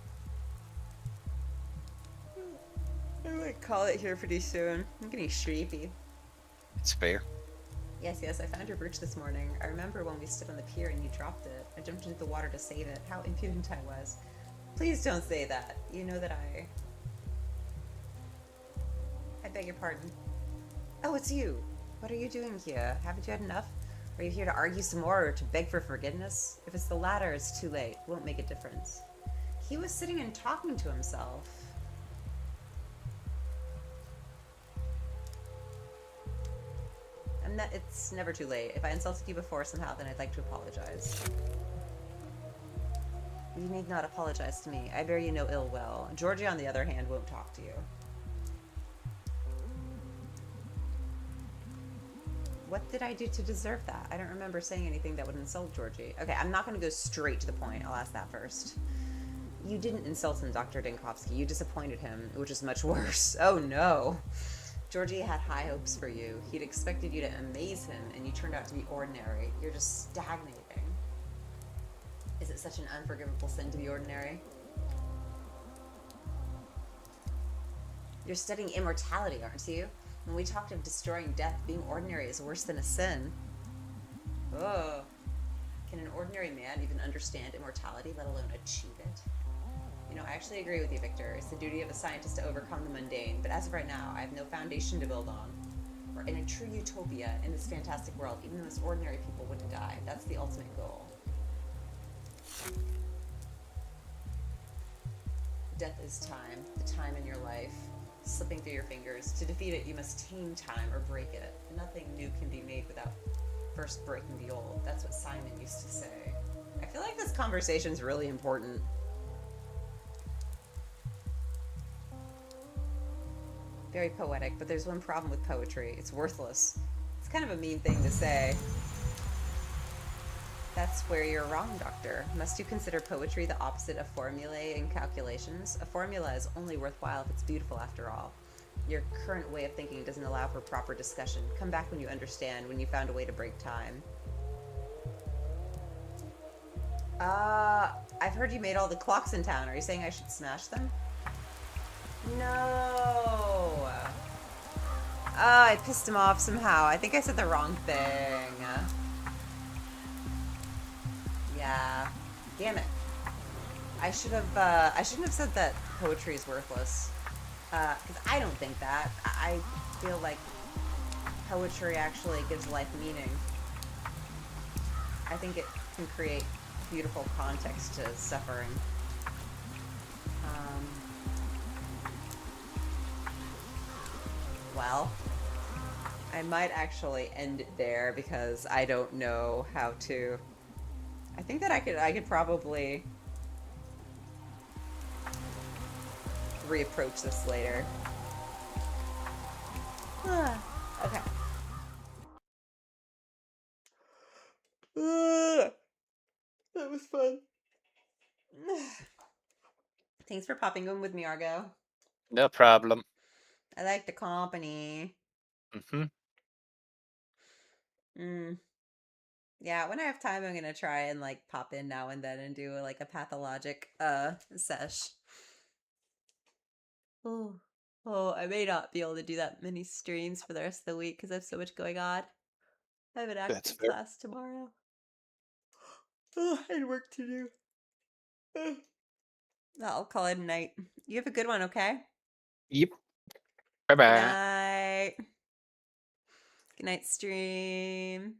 I might call it here pretty soon. I'm getting sleepy. It's fair. Yes, I found your brooch this morning. I remember when we stood on the pier and you dropped it. I jumped into the water to save it. How impudent I was. Please don't say that. You know that I beg your pardon. Oh, it's you. What are you doing here? Haven't you had enough? Are you here to argue some more or to beg for forgiveness? If it's the latter, it's too late. It won't make a difference. He was sitting and talking to himself. And that it's never too late. If I insulted you before somehow, then I'd like to apologize. You need not apologize to me. I bear you no ill will. Georgie, on the other hand, won't talk to you. What did I do to deserve that? I don't remember saying anything that would insult Georgie. Okay, I'm not going to go straight to the point. I'll ask that first. You didn't insult him, Dr. Dinkovsky. You disappointed him, which is much worse. Oh, no. Georgie had high hopes for you. He'd expected you to amaze him, and you turned out to be ordinary. You're just stagnating. Is it such an unforgivable sin to be ordinary? You're studying immortality, aren't you? When we talked of destroying death, being ordinary is worse than a sin. Oh. Can an ordinary man even understand immortality, let alone achieve it? You know, I actually agree with you, Victor. It's the duty of a scientist to overcome the mundane, but as of right now, I have no foundation to build on. We're in a true utopia in this fantastic world. Even the most ordinary people wouldn't die. That's the ultimate goal. Death is time, the time in your life, slipping through your fingers. To defeat it, you must tame time or break it. Nothing new can be made without first breaking the old. That's what Simon used to say. I feel like this conversation's really important. Very poetic, but there's one problem with poetry. It's worthless. It's kind of a mean thing to say. That's where you're wrong, Doctor. Must you consider poetry the opposite of formulae and calculations? A formula is only worthwhile if it's beautiful after all. Your current way of thinking doesn't allow for proper discussion. Come back when you understand, when you found a way to break time. I've heard you made all the clocks in town. Are you saying I should smash them? No! I pissed him off somehow. I think I said the wrong thing. Yeah. Damn it. I shouldn't have said that poetry is worthless. Because I don't think that. I feel like poetry actually gives life meaning. I think it can create beautiful context to suffering. Well, I might actually end it there because I don't know how to. I think that I could probably reapproach this later. Okay. That was fun. Thanks for popping in with me, Argo. No problem. I like the company. Yeah, when I have time, I'm gonna try and like pop in now and then and do like a pathologic sesh. Oh, I may not be able to do that many streams for the rest of the week because I have so much going on. I have an That's acting fair. class tomorrow. Oh, and work to do. Ugh. I'll call it a night. You have a good one, okay? Yep. Bye Good bye. night. Good night, stream.